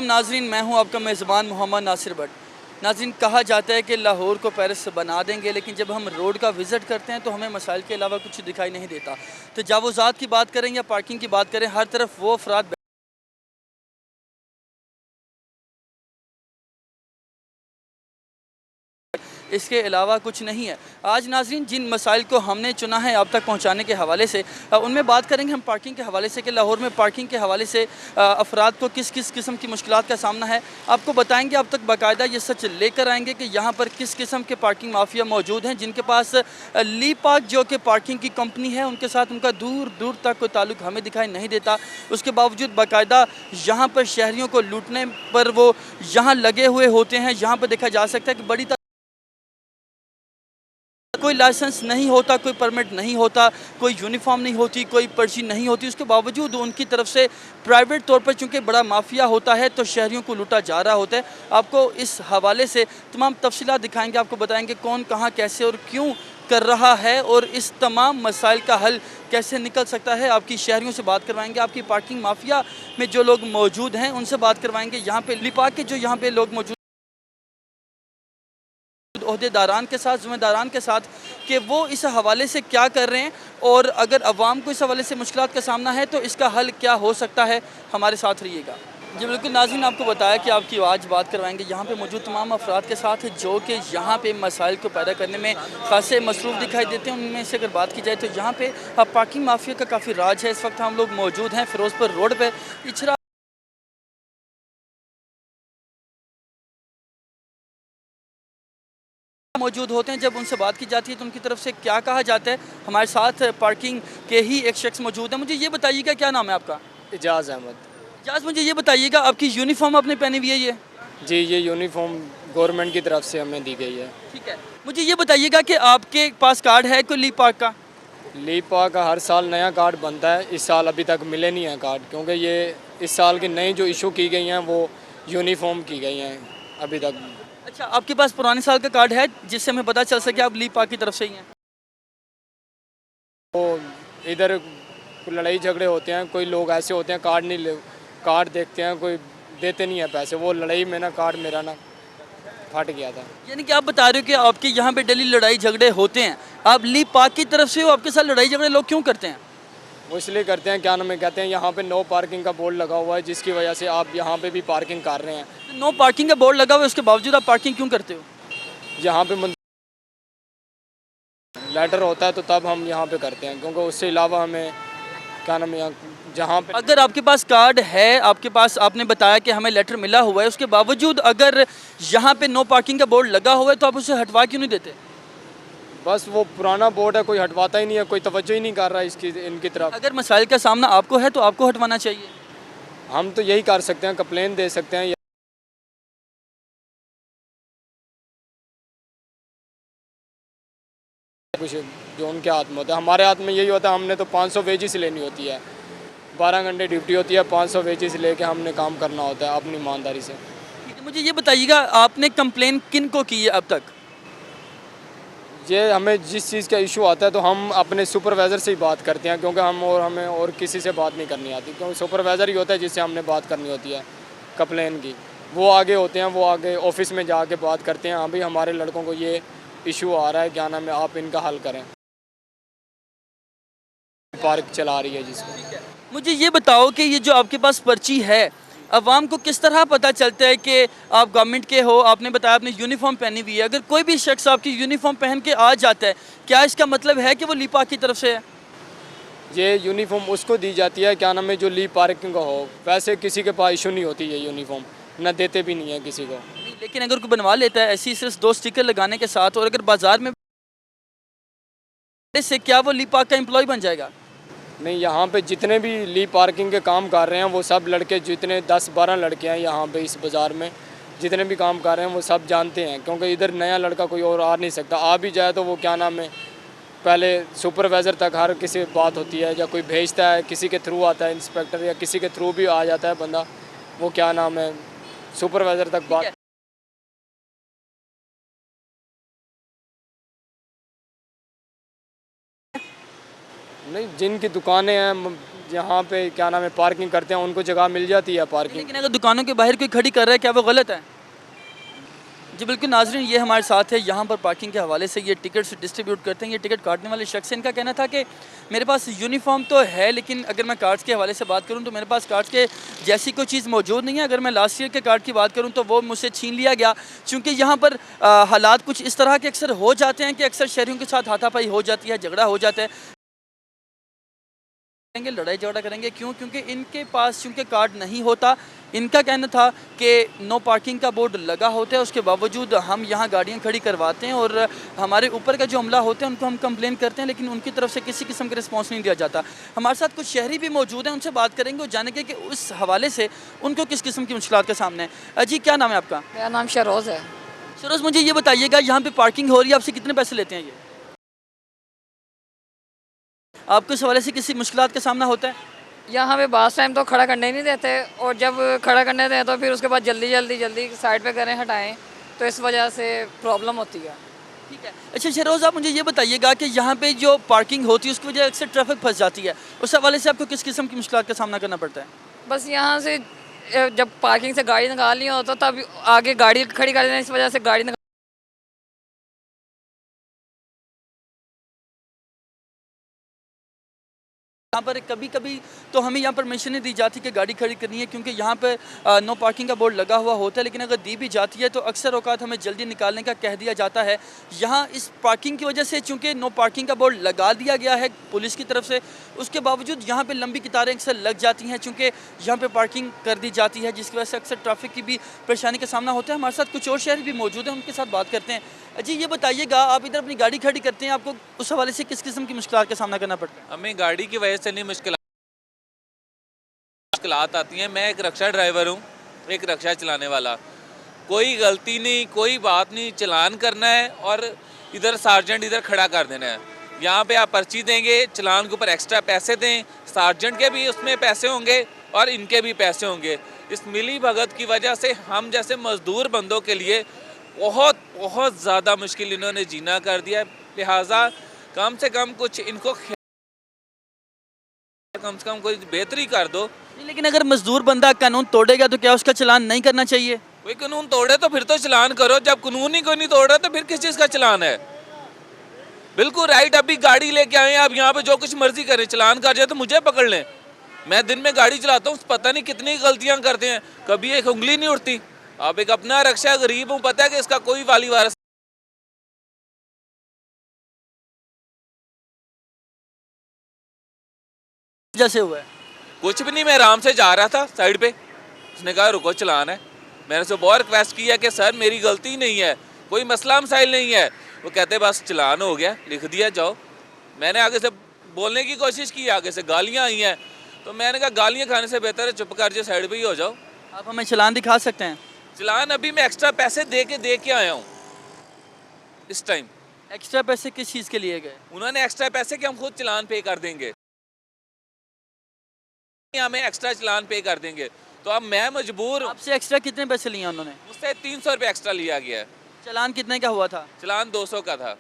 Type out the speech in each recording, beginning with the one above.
वालेकुम नाजरीन, मैं हूं आपका मेज़बान मोहम्मद नासिर भट्ट। नाजरीन, कहा जाता है कि लाहौर को पेरिस बना देंगे, लेकिन जब हम रोड का विज़िट करते हैं तो हमें मसाइल के अलावा कुछ दिखाई नहीं देता। तजावुज़ात की बात करें या पार्किंग की बात करें, हर तरफ वो अफराद इसके अलावा कुछ नहीं है। आज नाज़रीन, जिन मसाइल को हमने चुना है आप तक पहुँचाने के हवाले से, उनमें बात करेंगे हम पार्किंग के हवाले से कि लाहौर में पार्किंग के हवाले से अफराद को किस किस किस्म की मुश्किलात का सामना है। आपको बताएंगे, अब तक बाकायदा ये सच लेकर आएंगे कि यहाँ पर किस किस्म के पार्किंग माफिया मौजूद हैं, जिनके पास ली पार्क जो कि पार्किंग की कंपनी है, उनके साथ उनका दूर दूर तक कोई ताल्लुक हमें दिखाई नहीं देता। उसके बावजूद बाकायदा यहाँ पर शहरियों को लूटने पर वो यहाँ लगे हुए होते हैं। यहाँ पर देखा जा सकता है कि बड़ी कोई लाइसेंस नहीं होता, कोई परमिट नहीं होता, कोई यूनिफॉर्म नहीं होती, कोई पर्ची नहीं होती। उसके बावजूद उनकी तरफ से प्राइवेट तौर पर चूँकि बड़ा माफिया होता है तो शहरियों को लूटा जा रहा होता है। आपको इस हवाले से तमाम तफसीलात दिखाएंगे, आपको बताएंगे कौन कहाँ कैसे और क्यों कर रहा है और इस तमाम मसाइल का हल कैसे निकल सकता है। आपकी शहरियों से बात करवाएंगे, आपकी पार्किंग माफिया में जो लोग मौजूद हैं उनसे बात करवाएंगे, यहाँ पे लिपाक के जो यहाँ पे लोग मौजूद ओहदेदारान के साथ, ज़िम्मेदारान के साथ, कि वो इस हवाले से क्या कर रहे हैं और अगर अवाम को इस हवाले से मुश्किलात का सामना है तो इसका हल क्या हो सकता है। हमारे साथ रहिएगा। जी बिल्कुल नाज़रीन, आपको बताया कि आपकी आज बात करवाएंगे यहाँ पे मौजूद तमाम अफराद के साथ जो कि यहाँ पे मसाइल को पैदा करने में खासे मसरूफ़ दिखाई देते हैं। उनमें से अगर बात की जाए तो यहाँ पे पार्किंग माफिया का काफ़ी राज है। इस वक्त हम लोग मौजूद हैं फ़िरोज़पुर रोड पर। इचरा मौजूद होते हैं, जब उनसे बात की जाती है तो उनकी तरफ से क्या कहा जाता है। हमारे साथ पार्किंग के ही एक शख्स मौजूद है। मुझे ये बताइएगा, क्या नाम है आपका? एजाज़ अहमद। इजाज़, मुझे ये बताइएगा, आपकी यूनिफॉर्म आपने पहनी हुई है ये? जी, ये यूनिफॉर्म गवर्नमेंट की तरफ से हमें दी गई है। ठीक है। मुझे ये बताइएगा कि आपके पास कार्ड है कोई ली पार्क का? लीपा का हर साल नया कार्ड बनता है, इस साल अभी तक मिले नहीं है कार्ड, क्योंकि ये इस साल की नई जो इशू की गई हैं वो यूनिफॉर्म की गई हैं अभी तक। अच्छा, आपके पास पुराने साल का कार्ड है जिससे हमें पता चल सके आप ली पार्क की तरफ से ही हैं? तो इधर लड़ाई झगड़े होते हैं, कोई लोग ऐसे होते हैं कार्ड नहीं ले, कार्ड देखते हैं, कोई देते नहीं है पैसे, वो लड़ाई में ना कार्ड मेरा ना फट गया था। यानी कि आप बता रहे हो कि आपके यहाँ पे डेली लड़ाई झगड़े होते हैं, आप ली पार्क की तरफ से हो, आपके साथ लड़ाई झगड़े लोग क्यों करते हैं? वो इसलिए करते हैं, क्या नाम है, कहते हैं यहाँ पे नो पार्किंग का बोर्ड लगा हुआ है, जिसकी वजह से आप यहाँ पे भी पार्किंग कर रहे हैं। नो पार्किंग का बोर्ड लगा हुआ है, उसके बावजूद आप पार्किंग क्यों करते हो? यहाँ पे लेटर होता है तो तब हम यहाँ पे करते हैं, क्योंकि उससे अलावा हमें क्या नाम है जहाँ पे अगर आपके पास कार्ड है, आपके पास, आपने बताया कि हमें लेटर मिला हुआ है, उसके बावजूद अगर यहाँ पे नो पार्किंग का बोर्ड लगा हुआ है तो आप उसे हटवा क्यों नहीं देते? बस वो पुराना बोर्ड है, कोई हटवाता ही नहीं है, कोई तवज्जो ही नहीं कर रहा है इसकी इनकी तरफ। अगर मसाइल का सामना आपको है तो आपको हटवाना चाहिए। हम तो यही कर सकते हैं, कंप्लेन दे सकते हैं, कुछ जो उनके हाथ में होता है। हमारे हाथ में यही होता है, हमने तो 500 वेजिस लेनी होती है, 12 घंटे ड्यूटी होती है, 500 वेजिस लेके हमने काम करना होता है अपनी ईमानदारी से। ठीक है, मुझे ये बताइएगा, आपने कंप्लेन किन को की है अब तक? ये हमें जिस चीज़ का इशू आता है तो हम अपने सुपरवाइज़र से ही बात करते हैं, क्योंकि हमें और किसी से बात नहीं करनी आती, क्योंकि सुपरवाइज़र ही होता है जिससे हमने बात करनी होती है कंप्लेन की। वो आगे होते हैं, वो आगे ऑफिस में जाके बात करते हैं, हाँ भाई हमारे लड़कों को ये इशू आ रहा है, क्या नाम है, आप इनका हल करें। पार्क चला रही है जिसको। मुझे ये बताओ कि ये जो आपके पास पर्ची है, अवाम को किस तरह पता चलता है कि आप गवर्नमेंट के हो? आपने बताया आपने यूनिफॉर्म पहनी हुई है, अगर कोई भी शख्स आपकी यूनिफॉर्म पहन के आ जाता है, क्या इसका मतलब है कि वो ली पार्क की तरफ से है? ये यूनिफॉर्म उसको दी जाती है, क्या नाम है, जो ली पार्किंग का हो। वैसे किसी के पास इशू नहीं होती ये यूनिफॉर्म, ना देते भी नहीं है किसी को। नहीं, लेकिन अगर कोई बनवा लेता है ऐसी सिर्फ 2 स्टिकर लगाने के साथ, और अगर बाजार में से, क्या वो ली पार्क का एम्प्लॉय बन जाएगा? नहीं, यहाँ पे जितने भी ली पार्किंग के काम कर रहे हैं वो सब लड़के, जितने 10-12 लड़के हैं यहाँ पे इस बाज़ार में, जितने भी काम कर रहे हैं वो सब जानते हैं, क्योंकि इधर नया लड़का कोई और आ नहीं सकता। आ भी जाए तो वो क्या नाम है, पहले सुपरवाइज़र तक हर किसी बात होती है, या कोई भेजता है किसी के थ्रू आता है, इंस्पेक्टर या किसी के थ्रू भी आ जाता है बंदा, वो क्या नाम है, सुपरवाइज़र तक बात। नहीं, जिनकी दुकानें हैं जहाँ पे क्या नाम है पार्किंग करते हैं उनको जगह मिल जाती है पार्किंग। लेकिन अगर दुकानों के बाहर कोई खड़ी कर रहा है, क्या वो गलत है? जी बिल्कुल नाज़रीन, ये हमारे साथ है यहाँ पर पार्किंग के हवाले से ये टिकट्स डिस्ट्रीब्यूट करते हैं। ये टिकट काटने वाले शख्स हैं, इनका कहना था कि मेरे पास यूनिफॉर्म तो है, लेकिन अगर मैं कार्ड्स के हवाले से बात करूँ तो मेरे पास कार्ड्स के जैसी कोई चीज़ मौजूद नहीं है। अगर मैं लास्ट ईयर के कार्ड की बात करूँ तो वो मुझसे छीन लिया गया, चूँकि यहाँ पर हालात कुछ इस तरह के अक्सर हो जाते हैं कि अक्सर शहरियों के साथ हाथापाई हो जाती है, झगड़ा हो जाता है, लड़ाई झगड़ा करेंगे। क्यों? क्योंकि इनके पास चूँकि कार्ड नहीं होता। इनका कहना था कि नो पार्किंग का बोर्ड लगा होता है, उसके बावजूद हम यहाँ गाड़ियाँ खड़ी करवाते हैं और हमारे ऊपर का जो अमला होते हैं उनको हम कंप्लेन करते हैं, लेकिन उनकी तरफ से किसी किस्म का रिस्पॉन्स नहीं दिया जाता। हमारे साथ कुछ शहरी भी मौजूद हैं, उनसे बात करेंगे और जानेंगे कि उस हवाले से उनको किस किस्म की मुश्किलात का सामना है। जी क्या नाम है आपका? मेरा नाम शरोज़ है। सरोज, मुझे ये बताइएगा, यहाँ पे पार्किंग हो रही है, आपसे कितने पैसे लेते हैं ये? आपको इस हवाले से किसी मुश्किलात का सामना होता है? यहाँ पे बास टाइम तो खड़ा करने ही नहीं देते, और जब खड़ा करने दें तो फिर उसके बाद जल्दी साइड पे करें, हटाएं, तो इस वजह से प्रॉब्लम होती है। ठीक है। अच्छा शहरोज़, आप मुझे ये बताइएगा कि यहाँ पे जो पार्किंग होती है उसकी वजह अक्सर ट्रैफिक फंस जाती है, उस हवाले से आपको किस किस्म की मुश्किलात का सामना करना पड़ता है? बस यहाँ से जब पार्किंग से गाड़ी निकालनी हो तो तब आगे गाड़ी खड़ी कर देना, इस वजह से गाड़ी यहाँ पर कभी कभी तो हमें यहाँ परमिशन नहीं दी जाती कि गाड़ी खड़ी करनी है, क्योंकि यहाँ पे नो पार्किंग का बोर्ड लगा हुआ होता है, लेकिन अगर दी भी जाती है तो अक्सर औकात हमें जल्दी निकालने का कह दिया जाता है। यहाँ इस पार्किंग की वजह से चूँकि नो पार्किंग का बोर्ड लगा दिया गया है पुलिस की तरफ से, उसके बावजूद यहाँ पे लंबी कतारें अक्सर लग जाती हैं, चूँकि यहाँ पे पार्किंग कर दी जाती है, जिसकी वजह से अक्सर ट्रैफिक की भी परेशानी का सामना होता है। हमारे साथ कुछ और शहरी भी मौजूद हैं, उनके साथ बात करते हैं। जी ये बताइएगा, आप इधर अपनी गाड़ी खड़ी करते हैं, आपको उस हवाले से किस किस्म की मुश्किलात का सामना करना पड़ता है? हमें गाड़ी की वजह से नहीं मुश्किलात आती हैं। मैं एक रिक्शा ड्राइवर हूँ, एक रिक्शा चलाने वाला। कोई गलती नहीं, कोई बात नहीं, चलान करना है और इधर सार्जेंट इधर खड़ा कर देना है। यहाँ पे आप पर्ची देंगे, चलान के ऊपर एक्स्ट्रा पैसे दें, सार्जेंट के भी उसमें पैसे होंगे और इनके भी पैसे होंगे। इस मिली भगत की वजह से हम जैसे मजदूर बंदों के लिए बहुत बहुत ज़्यादा मुश्किल इन्होंने जीना कर दिया है। लिहाजा कम से कम कुछ इनको कम से कम कोई बेहतरी कर दो। लेकिन अगर मजदूर बंदा कानून तोड़ेगा तो क्या उसका चालान नहीं करना चाहिए? कोई कानून तोड़े तो फिर तो चालान करो, जब कानून ही कोई नहीं तोड़ रहा तो फिर किस चीज़ का चालान है? बिल्कुल राइट, अभी गाड़ी लेके आए हैं, आप यहाँ पे जो कुछ मर्जी करें, चालान कर जाए तो मुझे पकड़ लें। मैं दिन में गाड़ी चलाता हूँ, पता नहीं कितनी गलतियाँ करते हैं, कभी एक उंगली नहीं उठती। आप एक अपना रक्षा, गरीब हूँ, पता है कि इसका कोई वाली वारस जैसे हुआ है कुछ भी नहीं। मैं आराम से जा रहा था साइड पे, उसने कहा रुको चलान है। मैंने उसे बहुत रिक्वेस्ट किया कि सर मेरी गलती नहीं है, कोई मसला मसाइल नहीं है। वो कहते बस चलान हो गया, लिख दिया जाओ। मैंने आगे से बोलने की कोशिश की, आगे से गालियाँ आई हैं, तो मैंने कहा गालियाँ खाने से बेहतर है चुप कर जो साइड पे ही हो जाओ। आप हमें चालान दिखा सकते हैं? चलान अभी मैं एक्स्ट्रा पैसे दे के आया हूँ इस टाइम। एक्स्ट्रा पैसे किस चीज़ के लिए गए? उन्होंने एक्स्ट्रा पैसे कि हम खुद चलान पे कर देंगे, हमें एक्स्ट्रा चलान पे कर देंगे। तो अब मैं मजबूर हूँ। आपसे एक्स्ट्रा कितने पैसे लिए उन्होंने? मुझसे 300 रुपये एक्स्ट्रा लिया गया है। चालान कितने का हुआ था? चलान 200 का था।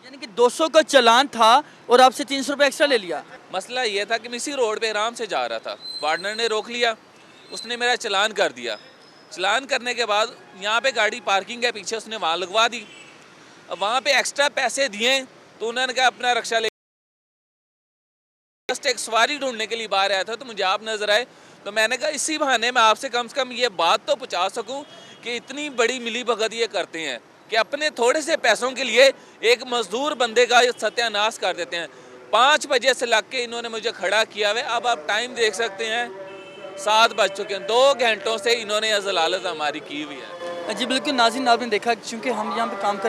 यानी कि 200 का चालान था और आपसे 300 रुपये एक्स्ट्रा ले लिया? मसला ये था कि मैं इसी रोड पे आराम से जा रहा था, पार्टनर ने रोक लिया, उसने मेरा चलान कर दिया। चलान करने के बाद यहाँ पे गाड़ी पार्किंग है पीछे, उसने वहाँ लगवा दी। अब वहाँ पे एक्स्ट्रा पैसे दिए तो उन्होंने कहा अपना रक्षा ले, जस्ट एक सवारी ढूंढने के लिए बाहर आया था तो मुझे आप नजर आए, तो मैंने कहा इसी बहाने मैं आपसे कम से कम ये बात तो पहुँचा सकूँ कि इतनी बड़ी मिली भगत ये करते हैं कि अपने थोड़े से पैसों के लिए एक मजदूर बंदे का सत्यानाश कर देते हैं। 5 बजे से लग के इन्होंने मुझे खड़ा किया हुआ। अब आप टाइम देख सकते हैं, 7 बज चुके हैं। 2 घंटों से इन्होंने यह जलालत हमारी की हुई है। जी बिल्कुल नाज़रीन, आपने देखा चूँकि हम यहाँ पे काम कर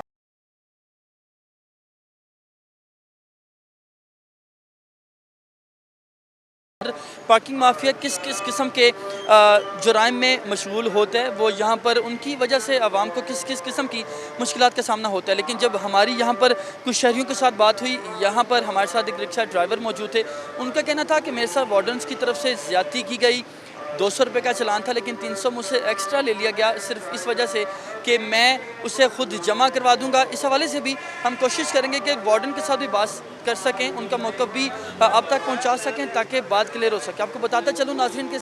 पार्किंग माफिया किस किस किस्म के जुराइम में मशगूल होता है, वो यहाँ पर उनकी वजह से आवाम को किस किस किस्म की मुश्किलात का सामना होता है। लेकिन जब हमारी यहाँ पर कुछ शहरियों के साथ बात हुई, यहाँ पर हमारे साथ एक रिक्शा ड्राइवर मौजूद थे, उनका कहना था कि मेरे साथ वार्डन्स की तरफ से ज़्यादती की गई, 200 रुपये का चलान था, लेकिन 300 मुझसे एक्स्ट्रा ले लिया गया सिर्फ इस वजह से कि मैं उसे खुद जमा करवा दूंगा। इस हवाले से भी हम कोशिश करेंगे कि वार्डन के साथ भी बात कर सकें, उनका मौक़िफ़ भी आप तक पहुँचा सकें ताकि बात क्लियर हो सके। आपको बताता चलूँ नाज़रीन के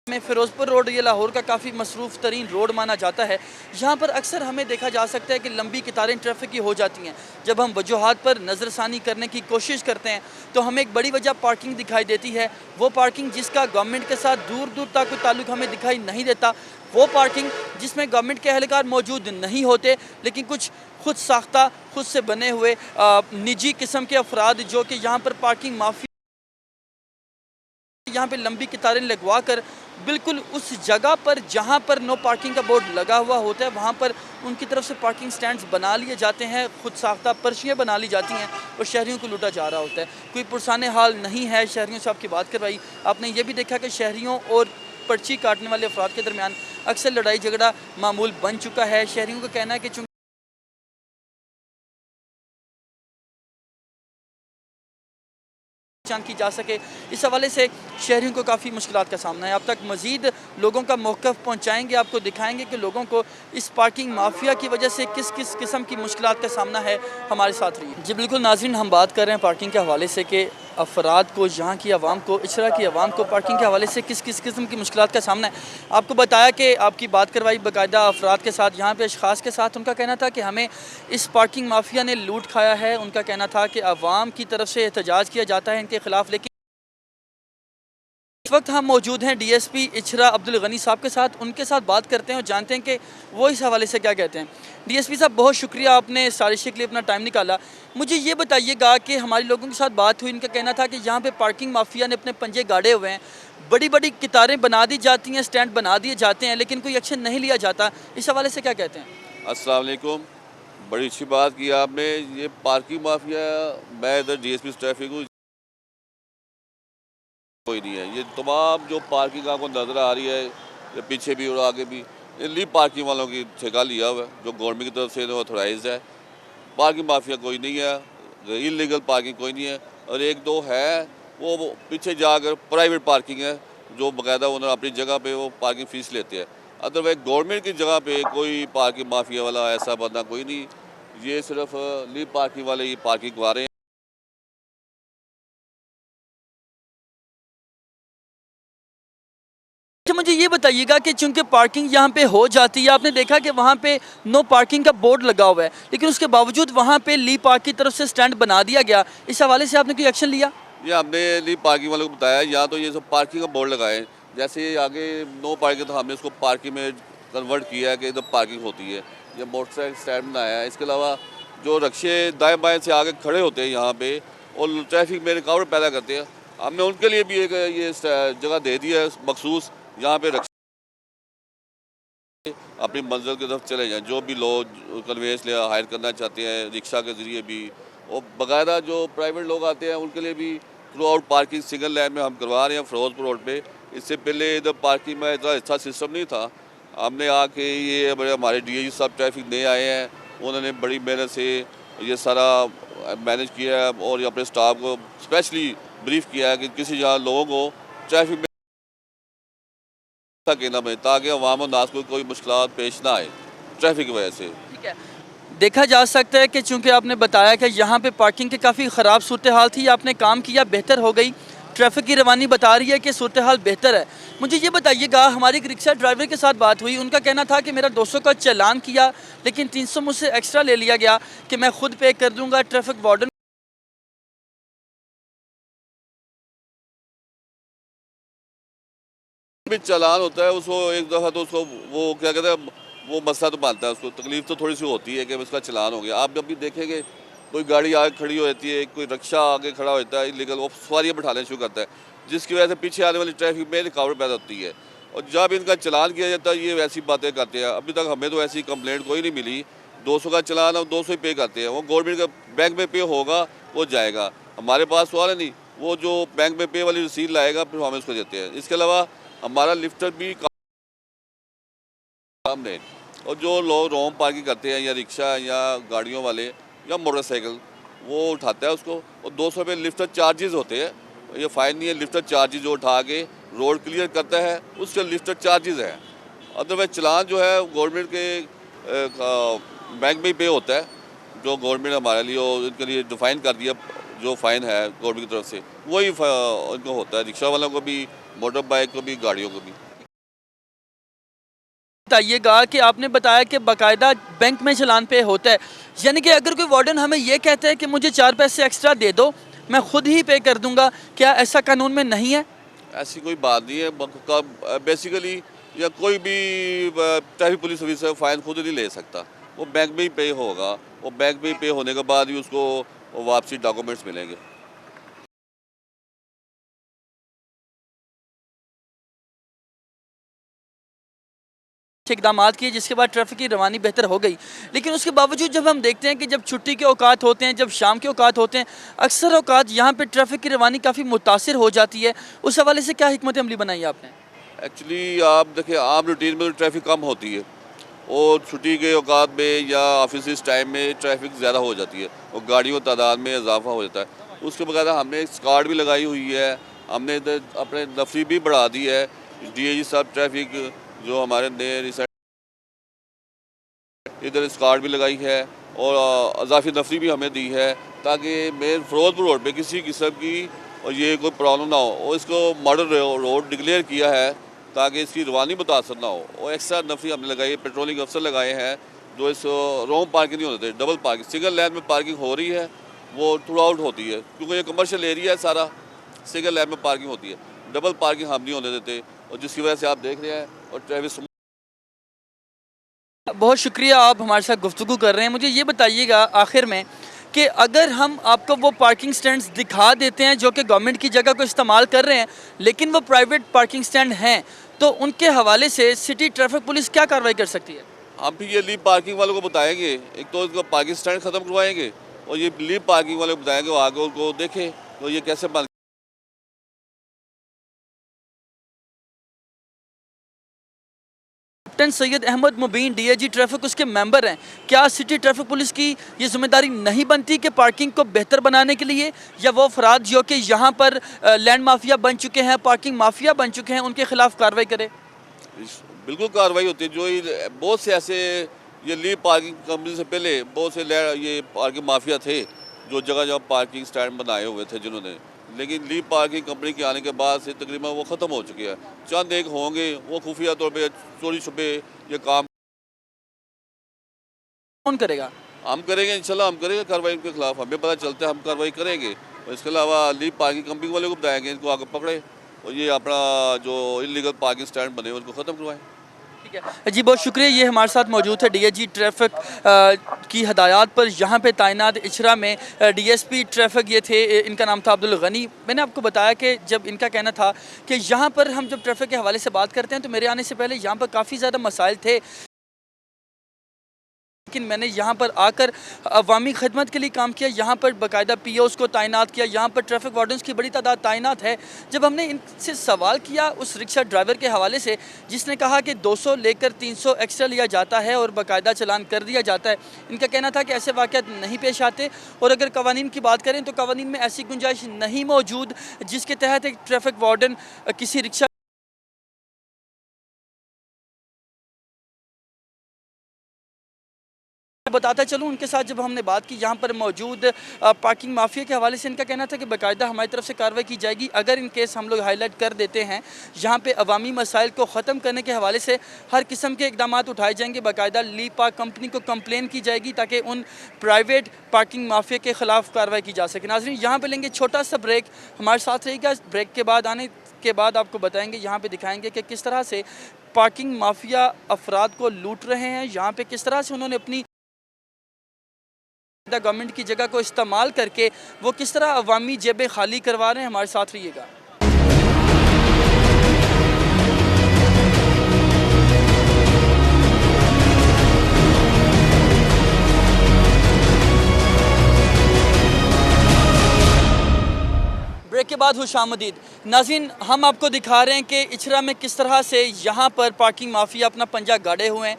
में फ़िरोज़पुर रोड ये लाहौर का काफ़ी मसरूफ़ तरीन रोड माना जाता है। यहाँ पर अक्सर हमें देखा जा सकता है कि लंबी कतारें ट्रैफिक की हो जाती हैं। जब हम वजूहात पर नज़रसानी करने की कोशिश करते हैं तो हमें एक बड़ी वजह पार्किंग दिखाई देती है। वो पार्किंग जिसका गवर्नमेंट के साथ दूर दूर तक कोई ताल्लुक़ हमें दिखाई नहीं देता। वो पार्किंग जिसमें गवर्नमेंट के एहलकार मौजूद नहीं होते, लेकिन कुछ खुद साख्ता, खुद से बने हुए निजी किस्म के अफराद जो कि यहाँ पर पार्किंग माफिया यहाँ पे लंबी कतारें लगवा कर बिल्कुल उस जगह पर जहाँ पर नो पार्किंग का बोर्ड लगा हुआ होता है वहाँ पर उनकी तरफ से पार्किंग स्टैंड्स बना लिए जाते हैं, खुद साख्ता पर्चियाँ बना ली जाती हैं और शहरियों को लूटा जा रहा होता है। कोई पुरसाने हाल नहीं है। शहरियों से आपकी बात करवाई, आपने ये भी देखा कि शहरियों और पर्ची काटने वाले अफराद के दरमियान अक्सर लड़ाई झगड़ा मामूल बन चुका है। शहरियों का कहना है कि की जा सके, इस हवाले से शहरियों को काफ़ी मुश्किलात का सामना है। अब तक मज़ीद लोगों का मौक़िफ़ पहुँचाएँगे, आपको दिखाएँगे कि लोगों को इस पार्किंग माफिया की वजह से किस किस किस्म की मुश्किलात का सामना है। हमारे साथ रहिए। जी बिल्कुल नाज़रीन, हम बात कर रहे हैं पार्किंग के हवाले से कि अफराद को, यहाँ की आवाम को, इचरा की आवाम को पार्किंग के हवाले से किस किस किस्म की मुश्किलात का सामना है। आपको बताया कि आपकी बात करवाई बाकायदा अफराद के साथ, यहाँ पे अशखास के साथ। उनका कहना था कि हमें इस पार्किंग माफिया ने लूट खाया है। उनका कहना था कि आवाम की तरफ से एहतजाज किया जाता है इनके ख़िलाफ़। लेकिन इस वक्त हम मौजूद हैं DSP इचरा अब्दुल गनी साहब के साथ। उनके साथ बात करते हैं और जानते हैं कि वो इस हवाले से क्या कहते हैं। DSP साहब, बहुत शुक्रिया, आपने सारिश के लिए अपना टाइम निकाला। मुझे ये बताइएगा कि हमारे लोगों के साथ बात हुई, इनका कहना था कि यहाँ पे पार्किंग माफिया ने अपने पंजे गाड़े हुए हैं, बड़ी बड़ी कतारें बना दी जाती हैं, स्टैंड बना दिए जाते हैं, लेकिन कोई एक्शन नहीं लिया जाता। इस हवाले से क्या कहते हैं? अस्सलाम वालेकुम, बड़ी अच्छी बात की आपने। ये पार्किंग माफिया, मैं इधर DSP ट्रैफिक हूँ, कोई नहीं है। ये तमाम जो पार्किंग आपको नज़र आ रही है, ये पीछे भी और आगे भी, ये लीव पार्किंग वालों की ठेका लिया हुआ है, जो गवर्नमेंट की तरफ से ऑथोराइज है। पार्किंग माफिया कोई नहीं है, इलीगल पार्किंग कोई नहीं है। और एक दो है वो पीछे जाकर प्राइवेट पार्किंग है, जो बाकायदा उन्होंने अपनी जगह पे वो पार्किंग फ़ीस लेते हैं। अदरवाइज गवर्नमेंट की जगह पे कोई पार्किंग माफिया वाला ऐसा बंदा कोई नहीं। ये सिर्फ लीव पार्किंग वाले ही पार्किंग करवा रहे हैं। अच्छा, मुझे ये बताइएगा कि चूंकि पार्किंग यहाँ पे हो जाती है, आपने देखा कि वहाँ पे नो पार्किंग का बोर्ड लगा हुआ है, लेकिन उसके बावजूद वहाँ पे ली पार्क की तरफ से स्टैंड बना दिया गया। इस हवाले से आपने कोई एक्शन लिया? ये हमने लीव पार्किंग वालों को बताया, या तो ये सब पार्किंग का बोर्ड लगाए, जैसे आगे नो पार्किंग, तो हमने उसको पार्किंग में कन्वर्ट किया है कि इधर पार्किंग होती है। ये मोटरसाइकिल स्टैंड बनाया है। इसके अलावा जो रक्शे दाएँ बाएँ से आगे खड़े होते हैं यहाँ पे और ट्रैफिक में रुकावट पैदा करते हैं, हमने उनके लिए भी एक ये जगह दे दी है मखसूस, यहाँ पे अपनी मंजिल की तरफ चले जाएं। जो भी लोग कन्वेंस ले हायर करना चाहते हैं रिक्शा के ज़रिए भी, और बाकायदा जो प्राइवेट लोग आते हैं उनके लिए भी through out parking single line में हम करवा रहे हैं फ़िरोज़पुर रोड पे। इससे पहले इधर पार्किंग में इतना अच्छा सिस्टम नहीं था। हमने आके ये बड़े हमारे DIG साहब ट्रैफिक नए आए हैं, उन्होंने बड़ी मेहनत से ये सारा मैनेज किया है और अपने स्टाफ को स्पेशली ब्रीफ किया है कि किसी जहाँ लोगों को ट्रैफिक कहना में, ताकि अवाम और नास को कोई मुश्किलात पेश ना आए ट्रैफिक की वजह से। ठीक है, देखा जा सकता है कि चूंकि आपने बताया कि यहाँ पे पार्किंग की काफ़ी ख़राब सूरत हाल थी, आपने काम किया, बेहतर हो गई, ट्रैफिक की रवानी बता रही है कि सूरत हाल बेहतर है। मुझे ये बताइएगा, हमारी एक रिक्शा ड्राइवर के साथ बात हुई, उनका कहना था कि मेरा 200 का चालान किया, लेकिन 300 मुझसे एक्स्ट्रा ले लिया गया कि मैं खुद पे कर दूँगा। ट्रैफिक वार्डन भी चालान होता है, उसको एक दफ़ा तो उसको वो क्या कहते हैं, वो मसला तो मानता है, उसको तकलीफ तो थोड़ी सी होती है कि उसका चालान हो गया। आप जब भी देखेंगे कोई गाड़ी आगे खड़ी हो जाती है, कोई रिक्शा आगे खड़ा होता है इलीगल, वो सवारियाँ बैठाने शुरू करता है, जिसकी वजह से पीछे आने वाली ट्रैफिक में रुकावट पैदा होती है। और जब इनका चालान किया जाता है ये वैसी बातें करते हैं। अभी तक हमें तो ऐसी कंप्लेंट कोई नहीं मिली। 200 का चालान हम 200 ही पे करते हैं, वो गवर्नमेंट का बैंक में पे होगा वो जाएगा, हमारे पास सवाल है नहीं। वो जो बैंक में पे वाली रसीद लाएगा फिर हम उसको देते हैं। इसके अलावा हमारा लिफ्टर भी काम नहीं, और जो लोग रोम पार्किंग करते हैं या रिक्शा या गाड़ियों वाले या मोटरसाइकिल, वो उठाता है उसको, और 200 रुपये लिफ्टर चार्जेस होते हैं। ये फ़ाइन नहीं है, लिफ्टर चार्जेस जो उठा के रोड क्लियर करता है उसके लिस्टेड चार्जेस हैं। अदरवाइज चलान जो है गवर्नमेंट के बैंक में ही पे होता है, जो गवर्नमेंट हमारे लिए इनके लिए डिफाइन कर दिया, जो फ़ाइन है गवर्नमेंट की तरफ से वही उनको होता है, रिक्शा वालों को भी, मोटर बाइक को भी, गाड़ियों को भी। बताइएगा कि आपने बताया कि बाकायदा बैंक में चलान पे होता है, यानी कि अगर कोई वार्डन हमें ये कहता है कि मुझे 4 पैसे एक्स्ट्रा दे दो, मैं खुद ही पे कर दूंगा, क्या ऐसा कानून में नहीं है? ऐसी कोई बात नहीं है। बेसिकली या कोई भी ट्रैफिक पुलिस ऑफिसर फ़ाइन खुद नहीं ले सकता, वो बैंक में ही पे होगा। वो बैंक में ही पे होने के बाद ही उसको वापसी डॉक्यूमेंट्स मिलेंगे। इकदाम किए जिसके बाद ट्रैफिक की रवानी बेहतर हो गई, लेकिन उसके बावजूद जब हम देखते हैं कि जब छुट्टी के औकात होते हैं, जब शाम के औकात होते हैं, अक्सर औकात यहाँ पे ट्रैफिक की रवानी काफ़ी मुतासिर हो जाती है। उस हवाले से क्या हिकमत अमली बनाई है आपने? एक्चुअली आप देखिए, आम रूटीन में तो ट्रैफिक कम होती है और छुट्टी के औकात में या ऑफिस टाइम में ट्रैफिक ज़्यादा हो जाती है और गाड़ियों तादाद में इजाफा हो जाता है। उसके बगैर हमने स्कार्ड भी लगाई हुई है, हमने अपने नफरी भी बढ़ा दी है। DIG साहब ट्रैफिक जो हमारे नए रिसेंट इधर स्कार्ड भी लगाई है और अजाफी नफरी भी हमें दी है, ताकि मेन फिरोजपुर रोड पे किसी किस्म की और ये कोई प्रॉब्लम ना हो। और इसको मॉडल रोड डिक्लेयर किया है ताकि इसकी रवानी मुतासर ना हो। और एक्स्ट्रा नफरी हमने लगाई है, पेट्रोलिंग अफसर लगाए हैं जो इस रोंग पार्किंग नहीं होते, डबल पार्किंग, सिंगल लाइन में पार्किंग हो रही है वो थ्रू आउट होती है, क्योंकि ये कमर्शियल एरिया है सारा, सिंगल लाइन में पार्किंग होती है, डबल पार्किंग हम नहीं होने देते, और जिसकी वजह से आप देख रहे हैं और ट्रैफिक। बहुत शुक्रिया, आप हमारे साथ गुफ्तगू कर रहे हैं। मुझे ये बताइएगा आखिर में कि अगर हम आपको वो पार्किंग स्टैंड्स दिखा देते हैं जो कि गवर्नमेंट की जगह को इस्तेमाल कर रहे हैं, लेकिन वो प्राइवेट पार्किंग स्टैंड हैं, तो उनके हवाले से सिटी ट्रैफिक पुलिस क्या कार्रवाई कर सकती है? हम भी ये लीव पार्किंग वालों को बताएंगे, एक तो इसको पार्किंग स्टैंड ख़त्म करवाएंगे और ये लीव पार्किंग वालों को बताएंगे, वो आगे उनको देखें तो ये कैसे बन। कैप्टन सैयद अहमद मुबीन DIG ट्रैफिक उसके मेंबर हैं, क्या सिटी ट्रैफिक पुलिस की ये जिम्मेदारी नहीं बनती कि पार्किंग को बेहतर बनाने के लिए, या वो अफराद जो कि यहाँ पर लैंड माफिया बन चुके हैं, पार्किंग माफिया बन चुके हैं, उनके खिलाफ कार्रवाई करे? बिल्कुल कार्रवाई होती है। जो बहुत से ऐसे ये लीव पार्किंग कंपनी से पहले बहुत से ये पार्किंग माफिया थे जो जगह जगह पार्किंग स्टैंड बनाए हुए थे जिन्होंने, लेकिन लीव पार्किंग कंपनी के आने के बाद से तकरीबन वो ख़त्म हो चुकी है। चंद एक होंगे वो खुफिया तौर पे चोरी छुपे ये काम। कौन करेगा? हम करेंगे इंशाल्लाह, हम करेंगे कार्रवाई उनके खिलाफ, हमें पता चलता है हम कार्रवाई करेंगे। और इसके अलावा लीव पार्किंग कंपनी वाले को बताएंगे इनको आगे पकड़े और ये अपना जो इलीगल पार्किंग स्टैंड बने उनको ख़त्म करवाएं। ठीक है जी, बहुत शुक्रिया। ये हमारे साथ मौजूद है DIG ट्रैफिक की हदायत पर यहाँ पे तैनात इचरा में DSP ट्रैफिक ये थे, इनका नाम था अब्दुल गनी। मैंने आपको बताया कि जब इनका कहना था कि यहाँ पर हम जब ट्रैफिक के हवाले से बात करते हैं तो मेरे आने से पहले यहाँ पर काफ़ी ज़्यादा मसाइल थे, लेकिन मैंने यहाँ पर आकर अवामी खिदमत के लिए काम किया, यहाँ पर बाकायदा POs को तैनात किया, यहाँ पर ट्रैफिक वार्डन्स की बड़ी तादाद तैनात है। जब हमने इनसे सवाल किया उस रिक्शा ड्राइवर के हवाले से जिसने कहा कि 200 लेकर 300 एक्स्ट्रा लिया जाता है और बाकायदा चलान कर दिया जाता है, इनका कहना था कि ऐसे वाक़यात नहीं पेश आते, और अगर कवानीन की बात करें तो कवानीन में ऐसी गुंजाइश नहीं मौजूद जिसके तहत एक ट्रैफिक वार्डन किसी रिक्शा बताता चलूँ। उनके साथ जब हमने बात की यहाँ पर मौजूद पार्किंग माफिया के हवाले से, इनका कहना था कि बाकायदा हमारी तरफ से कार्रवाई की जाएगी अगर इन केस हम लोग हाईलाइट कर देते हैं। यहाँ पे अवामी मसाइल को ख़त्म करने के हवाले से हर किस्म के इकदाम उठाए जाएंगे, बाकायदा लीव पार्क कंपनी को कंप्लेन की जाएगी ताकि उन प्राइवेट पार्किंग माफिया के ख़िलाफ़ कार्रवाई की जा सके। नाज़रीन, यहाँ पर लेंगे छोटा सा ब्रेक, हमारे साथ रहेगा। ब्रेक के बाद आने के बाद आपको बताएँगे, यहाँ पर दिखाएँगे कि किस तरह से पार्किंग माफिया अफराद को लूट रहे हैं, यहाँ पर किस तरह से उन्होंने अपनी गवर्नमेंट की जगह को इस्तेमाल करके वो किस तरह अवामी जेबें खाली करवा रहे हैं। हमारे साथ रहिएगा। ब्रेक के बाद खुशामदीद नाज़रीन, हम आपको दिखा रहे हैं कि इचरा में किस तरह से यहाँ पर पार्किंग माफिया अपना पंजा गाड़े हुए हैं,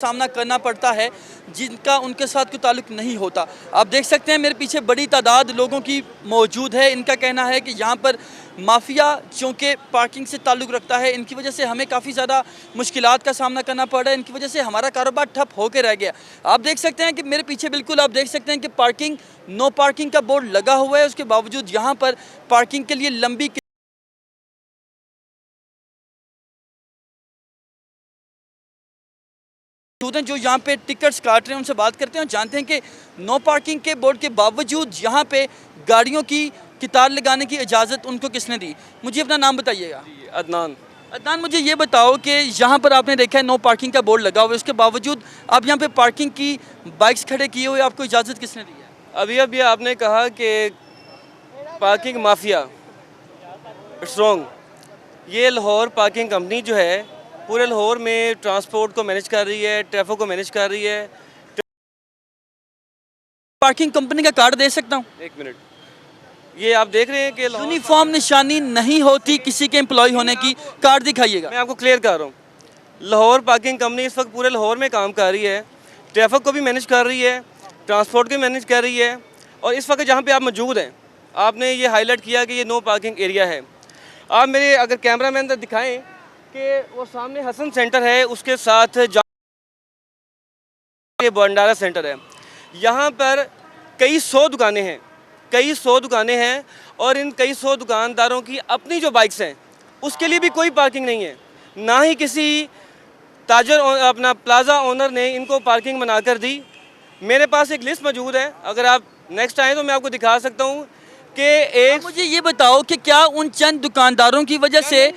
सामना करना पड़ता है जिनका उनके साथ कोई ताल्लुक़ नहीं होता। आप देख सकते हैं मेरे पीछे बड़ी तादाद लोगों की मौजूद है। इनका कहना है कि यहाँ पर माफिया जो कि पार्किंग से ताल्लुक़ रखता है, इनकी वजह से हमें काफ़ी ज़्यादा मुश्किलात का सामना करना पड़ रहा है। इनकी वजह से हमारा कारोबार ठप होकर रह गया। आप देख सकते हैं कि मेरे पीछे बिल्कुल आप देख सकते हैं कि पार्किंग नो पार्किंग का बोर्ड लगा हुआ है, उसके बावजूद यहाँ पर पार्किंग के लिए लंबी जो यहाँ पे टिकट्स काट रहे हैं उनसे बात करते हैं और जानते हैं कि नो पार्किंग के बोर्ड के बावजूद यहाँ पे गाड़ियों की कतार लगाने की इजाज़त उनको किसने दी? मुझे अपना नाम बताइएगा। अदनान। अदनान, मुझे ये बताओ कि यहाँ पर आपने देखा है नो पार्किंग का बोर्ड लगा हुआ है, उसके बावजूद आप यहाँ पे पार्किंग की बाइक्स खड़े किए हुए, आपको इजाज़त किसने दी है? अभी अभी आपने कहा कि पार्किंग माफिया, इट्स रॉन्ग। ये लाहौर पार्किंग कंपनी जो है पूरे लाहौर में ट्रांसपोर्ट को मैनेज कर रही है, ट्रैफिक को मैनेज कर रही है। पार्किंग कंपनी का कार्ड दे सकता हूँ? एक मिनट, ये आप देख रहे हैं कि यूनिफॉर्म निशानी नहीं होती किसी के एम्प्लॉय होने की, कार्ड दिखाइएगा। मैं आपको क्लियर कर रहा हूँ। लाहौर पार्किंग कंपनी इस वक्त पूरे लाहौर में काम कर रही है, ट्रैफिक को भी मैनेज कर रही है, ट्रांसपोर्ट को भी मैनेज कर रही है। और इस वक्त जहाँ पे आप मौजूद हैं, आपने ये हाईलाइट किया कि ये नो पार्किंग एरिया है। आप मेरे अगर कैमरा मैन दिखाएँ कि वो सामने हसन सेंटर है, उसके साथ ये भंडारा सेंटर है। यहाँ पर कई सौ दुकानें हैं और इन कई सौ दुकानदारों की अपनी जो बाइक्स हैं उसके लिए भी कोई पार्किंग नहीं है। ना ही किसी ताजर अपना प्लाजा ओनर ने इनको पार्किंग बनाकर दी। मेरे पास एक लिस्ट मौजूद है, अगर आप नेक्स्ट आएँ तो मैं आपको दिखा सकता हूँ कि एक। मुझे ये बताओ कि क्या उन चंद दुकानदारों की वजह से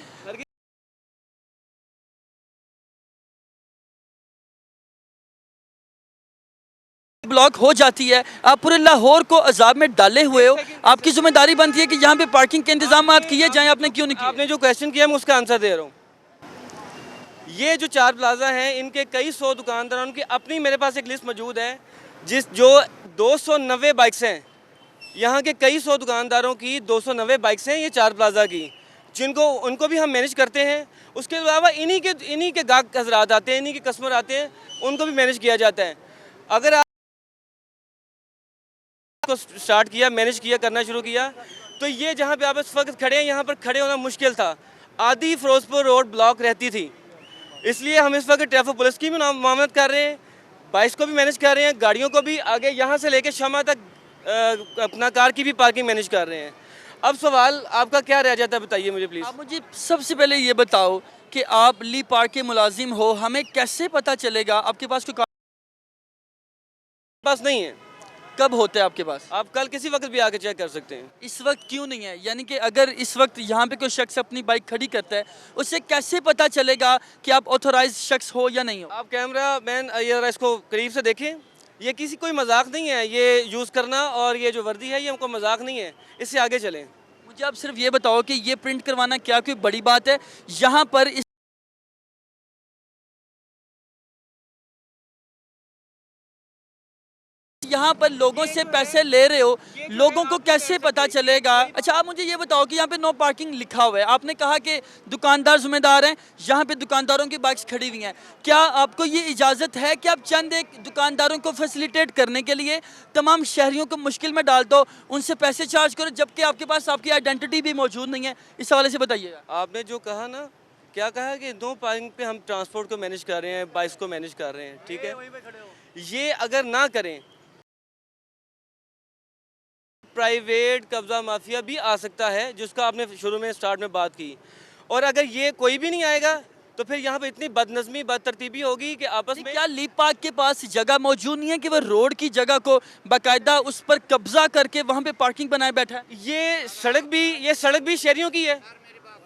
ब्लॉक हो जाती है? आप पूरे लाहौर को अजाब में डाले हुए हो, आपकी जिम्मेदारी बनती है कि यहाँ पे पार्किंग के इंतजाम किए जाएं, आपने क्यों नहीं किए? आपने जो क्वेश्चन किया मैं उसका आंसर दे रहा हूँ। ये जो 4 प्लाजा हैं, इनके कई सौ दुकानदारों की अपनी, मेरे पास एक लिस्ट मौजूद है जो 290 बाइक्स हैं। यहाँ के कई सौ दुकानदारों की 290 बाइक्स हैं ये 4 प्लाजा की, जिनको उनको भी हम मैनेज करते हैं। उसके अलावा इन्हीं के गाहक हजरात आते हैं, इन्हीं के कस्टमर आते हैं, उनको भी मैनेज किया जाता है। अगर को स्टार्ट किया, मैनेज किया, करना शुरू किया, तो ये जहाँ पे आप इस वक्त खड़े हैं, यहाँ पर खड़े होना मुश्किल था। आधी फिरोजपुर रोड ब्लॉक रहती थी, इसलिए हम इस वक्त ट्रैफिक पुलिस की भी मामलत कर रहे हैं, बाइक्स को भी मैनेज कर रहे हैं, गाड़ियों को भी आगे यहाँ से लेकर शमा तक अपना कार की भी पार्किंग मैनेज कर रहे हैं। अब सवाल आपका क्या रह जाता है, बताइए मुझे प्लीज़। आप मुझे सबसे पहले ये बताओ कि आप ली पार्क के मुलाजिम हो, हमें कैसे पता चलेगा आपके पास कोई पास नहीं है? कब होता है आपके पास? आप कल किसी वक्त भी आके चेक कर सकते हैं। इस वक्त क्यों नहीं है? यानी कि अगर इस वक्त यहाँ पे कोई शख्स अपनी बाइक खड़ी करता है, उससे कैसे पता चलेगा कि आप ऑथोराइज शख्स हो या नहीं हो? आप कैमरा मैन ये इसको करीब से देखें, ये किसी कोई मजाक नहीं है ये यूज़ करना, और ये जो वर्दी है ये हमको मजाक नहीं है, इससे आगे चलें। मुझे आप सिर्फ ये बताओ कि ये प्रिंट करवाना क्या कोई बड़ी बात है? यहाँ पर इस यहाँ पर लोगों से पैसे ले रहे हो, लोगों को कैसे पता चलेगा? अच्छा, आप मुझे ये बताओ कि यहाँ पे नो पार्किंग लिखा हुआ है, आपने कहा कि दुकानदार जिम्मेदार हैं, यहाँ पे दुकानदारों की बाइक्स खड़ी हुई हैं, क्या आपको ये इजाज़त है कि आप चंद एक दुकानदारों को फैसिलिटेट करने के लिए तमाम शहरियों को मुश्किल में डाल दो, उनसे पैसे चार्ज करो, जबकि आपके पास आपकी आइडेंटिटी भी मौजूद नहीं है? इस हवाले से बताइएगा। आपने जो कहा ना, क्या कहा कि नो पार्किंग पे हम ट्रांसपोर्ट को मैनेज कर रहे हैं, बाइक्स को मैनेज कर रहे हैं, ठीक है। ये अगर ना करें, प्राइवेट कब्जा माफिया भी आ सकता है, जिसका आपने शुरू में स्टार्ट में बात की। और अगर ये कोई भी नहीं आएगा तो फिर यहाँ पे इतनी बदनज़मी, बदतरतीबी होगी कि आपस में। क्या ली पार्क के पास जगह मौजूद नहीं है कि वह रोड की जगह को बाकायदा उस पर कब्जा करके वहाँ पे पार्किंग बनाए बैठा है? ये सड़क भी शहरियों की है,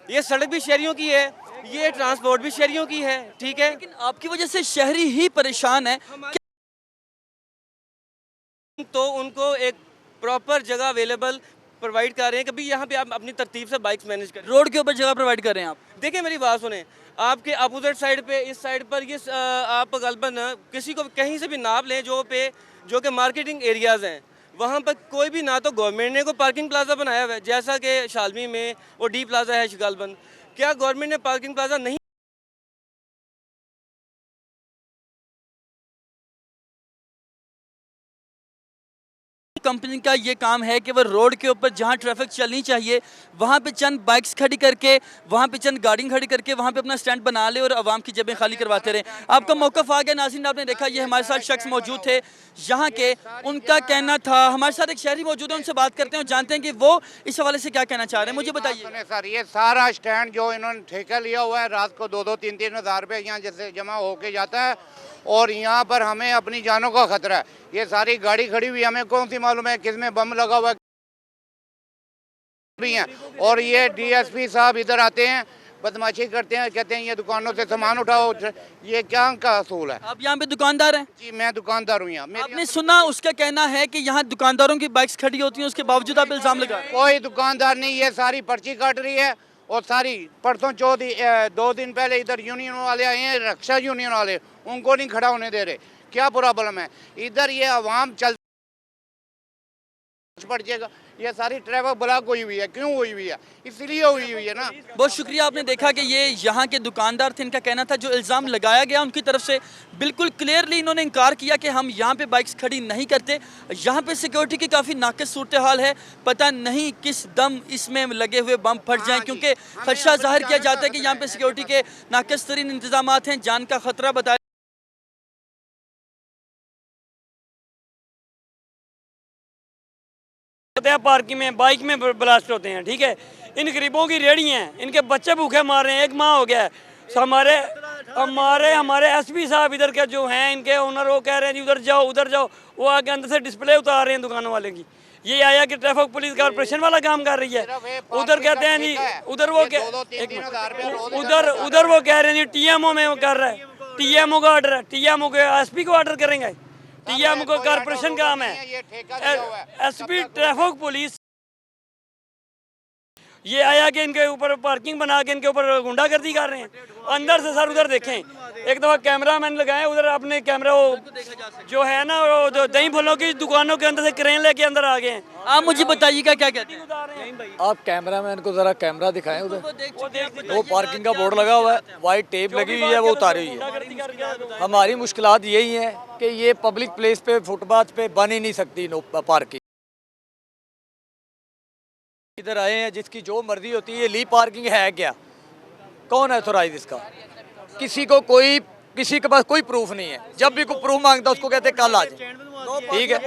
ये सड़क भी शहरियों की है, ये ट्रांसपोर्ट भी शहरियों की है, ठीक है। लेकिन आपकी वजह से शहरी ही परेशान है, तो उनको एक प्रॉपर जगह अवेलेबल प्रोवाइड कर रहे हैं। कभी यहाँ पे आप अपनी तरतीब से बाइक्स मैनेज करें, रोड के ऊपर जगह प्रोवाइड कर रहे हैं आप। देखिए मेरी बात सुने, आपके अपोजिट साइड पे, इस साइड पर ये आप गलबन किसी को कहीं से भी नाप लें जो कि मार्केटिंग एरियाज़ हैं, वहाँ पर कोई भी ना तो गवर्नमेंट ने कोई पार्किंग प्लाजा बनाया हुआ है, जैसा कि शालमी में वो डी प्लाजा है शिगालबंद, क्या गवर्नमेंट ने पार्किंग प्लाजा नहीं कंपनी का ये काम है कि वो रोड के ऊपर जहाँ ट्रैफिक चलनी चाहिए वहाँ पे चंद बाइक्स खड़ी करके, वहाँ पे चंद गाड़ी खड़ी करके वहाँ पे अपना स्टैंड बना ले और आवाम की जेबें खाली करवाते रहे। आपका मौक़िफ़ आ गया नाज़रीन, आपने देखा ये हमारे साथ शख्स मौजूद थे यहाँ के, उनका कहना था। हमारे साथ एक शहरी मौजूद है, उनसे बात करते हैं और जानते हैं कि वो इस हवाले से क्या कहना चाह रहे हैं। मुझे बताइए सुने सर, ये सारा स्टैंड जो इन्होंने ठेका लिया हुआ है, रात को 2-2, 3-3 हज़ार रुपये यहाँ जैसे जमा होके जाता है और यहाँ पर हमें अपनी जानों का खतरा है। ये सारी गाड़ी खड़ी हुई, हमें कौन सी मालूम है किस में बम लगा हुआ है भी है। और ये डीएसपी साहब इधर आते हैं, बदमाशी करते हैं, कहते हैं ये दुकानों से सामान उठाओ। ये क्या का असूल है? आप यहाँ पे दुकानदार हैं? जी मैं दुकानदार हूँ यहाँ। आपने सुना उसका कहना है कि यहाँ दुकानदारों की बाइक्स खड़ी होती हैं, उसके बावजूद आप इल्ज़ाम लगा रहे हैं। कोई दुकानदार नहीं, ये सारी पर्ची काट रही है। और सारी परसों 2 दिन पहले इधर यूनियन वाले आए हैं, रक्षा यूनियन वाले, उनको नहीं खड़ा होने दे रहे। क्या प्रॉब्लम है इधर? ये आवाम चल पड़ जाएगा। ये सारी ट्रैफिक ब्लॉक हुई हुई है, क्यों हुई हुई है? इसलिए हुई हुई है ना। बहुत शुक्रिया। आपने देखा कि ये यहाँ के दुकानदार थे, इनका कहना था जो इल्ज़ाम लगाया गया उनकी तरफ से बिल्कुल क्लियरली इन्होंने इनकार किया कि हम यहाँ पे बाइक्स खड़ी नहीं करते। यहाँ पे सिक्योरिटी की काफ़ी नाक़िस सूरत हाल है, पता नहीं किस दम इसमें लगे हुए बम फट जाएँ, क्योंकि खदशा ज़ाहिर किया जाता है कि यहाँ पे सिक्योरिटी के नाक़िस तरीन इंतजाम हैं, जान का ख़तरा बताया। पार्किंग में बाइक में ब्लास्ट होते हैं, ठीक है। इन गरीबों की रेहड़ी हैं, इनके बच्चे भूखे मार रहे हैं, 1 माह हो गया है। तो हमारे एसपी साहब इधर के जो हैं, इनके ओनर, वो कह रहे हैं जी उधर जाओ उधर जाओ, वो आके अंदर से डिस्प्ले उतार रहे हैं दुकानों वाले की। ये आया कि ट्रैफिक पुलिस कॉर्पोरेशन वाला काम कर रही है। उधर कहते हैं जी, उधर वो कह रहे हैं जी टीएमओ में वो कर रहा है, टीएमओ का ऑर्डर है, टीएमओ के एसपी को ऑर्डर करेंगे। टीएमओ को कॉर्पोरेशन काम है, एसपी ट्रैफिक पुलिस। ये आया कि इनके ऊपर पार्किंग बना के इनके ऊपर गुंडागर्दी कर रहे हैं अंदर से। सर उधर देखें, एक दफ़ा कैमरा मैन लगाए उधर, अपने कैमरा वो जो है ना, वो जो दही फलों की दुकानों के अंदर से क्रेन लेके अंदर आ गए हैं। आप मुझे बताइएगा क्या कहते हैं? आप कैमरा मैन को ज़रा कैमरा दिखाएं उधर। वो पार्किंग का बोर्ड लगा हुआ है, वाइट टेप लगी हुई है, वो उतारी हुई है। हमारी मुश्किलात यही हैं कि ये पब्लिक प्लेस पे, फुटपाथ पे बन ही नहीं सकती नो पार्किंग। इधर आए हैं, जिसकी जो मर्जी होती है। ये ली पार्किंग है क्या? कौन है ऑथोराइज इसका? किसी के पास कोई प्रूफ नहीं है। जब भी कोई प्रूफ मांगता है उसको कहते हैं कल आ जाए, ठीक है।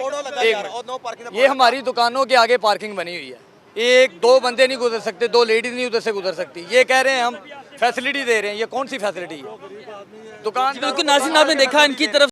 ये हमारी दुकानों के आगे पार्किंग बनी हुई है, 1-2 बंदे नहीं गुजर सकते, 2 लेडीज नहीं उधर से गुजर सकती। ये कह रहे हैं हम फैसिलिटी दे रहे हैं, ये कौन सी फैसिलिटी है? दुकान बिल्कुल नाज़रीन, आपने देखा इनकी तरफ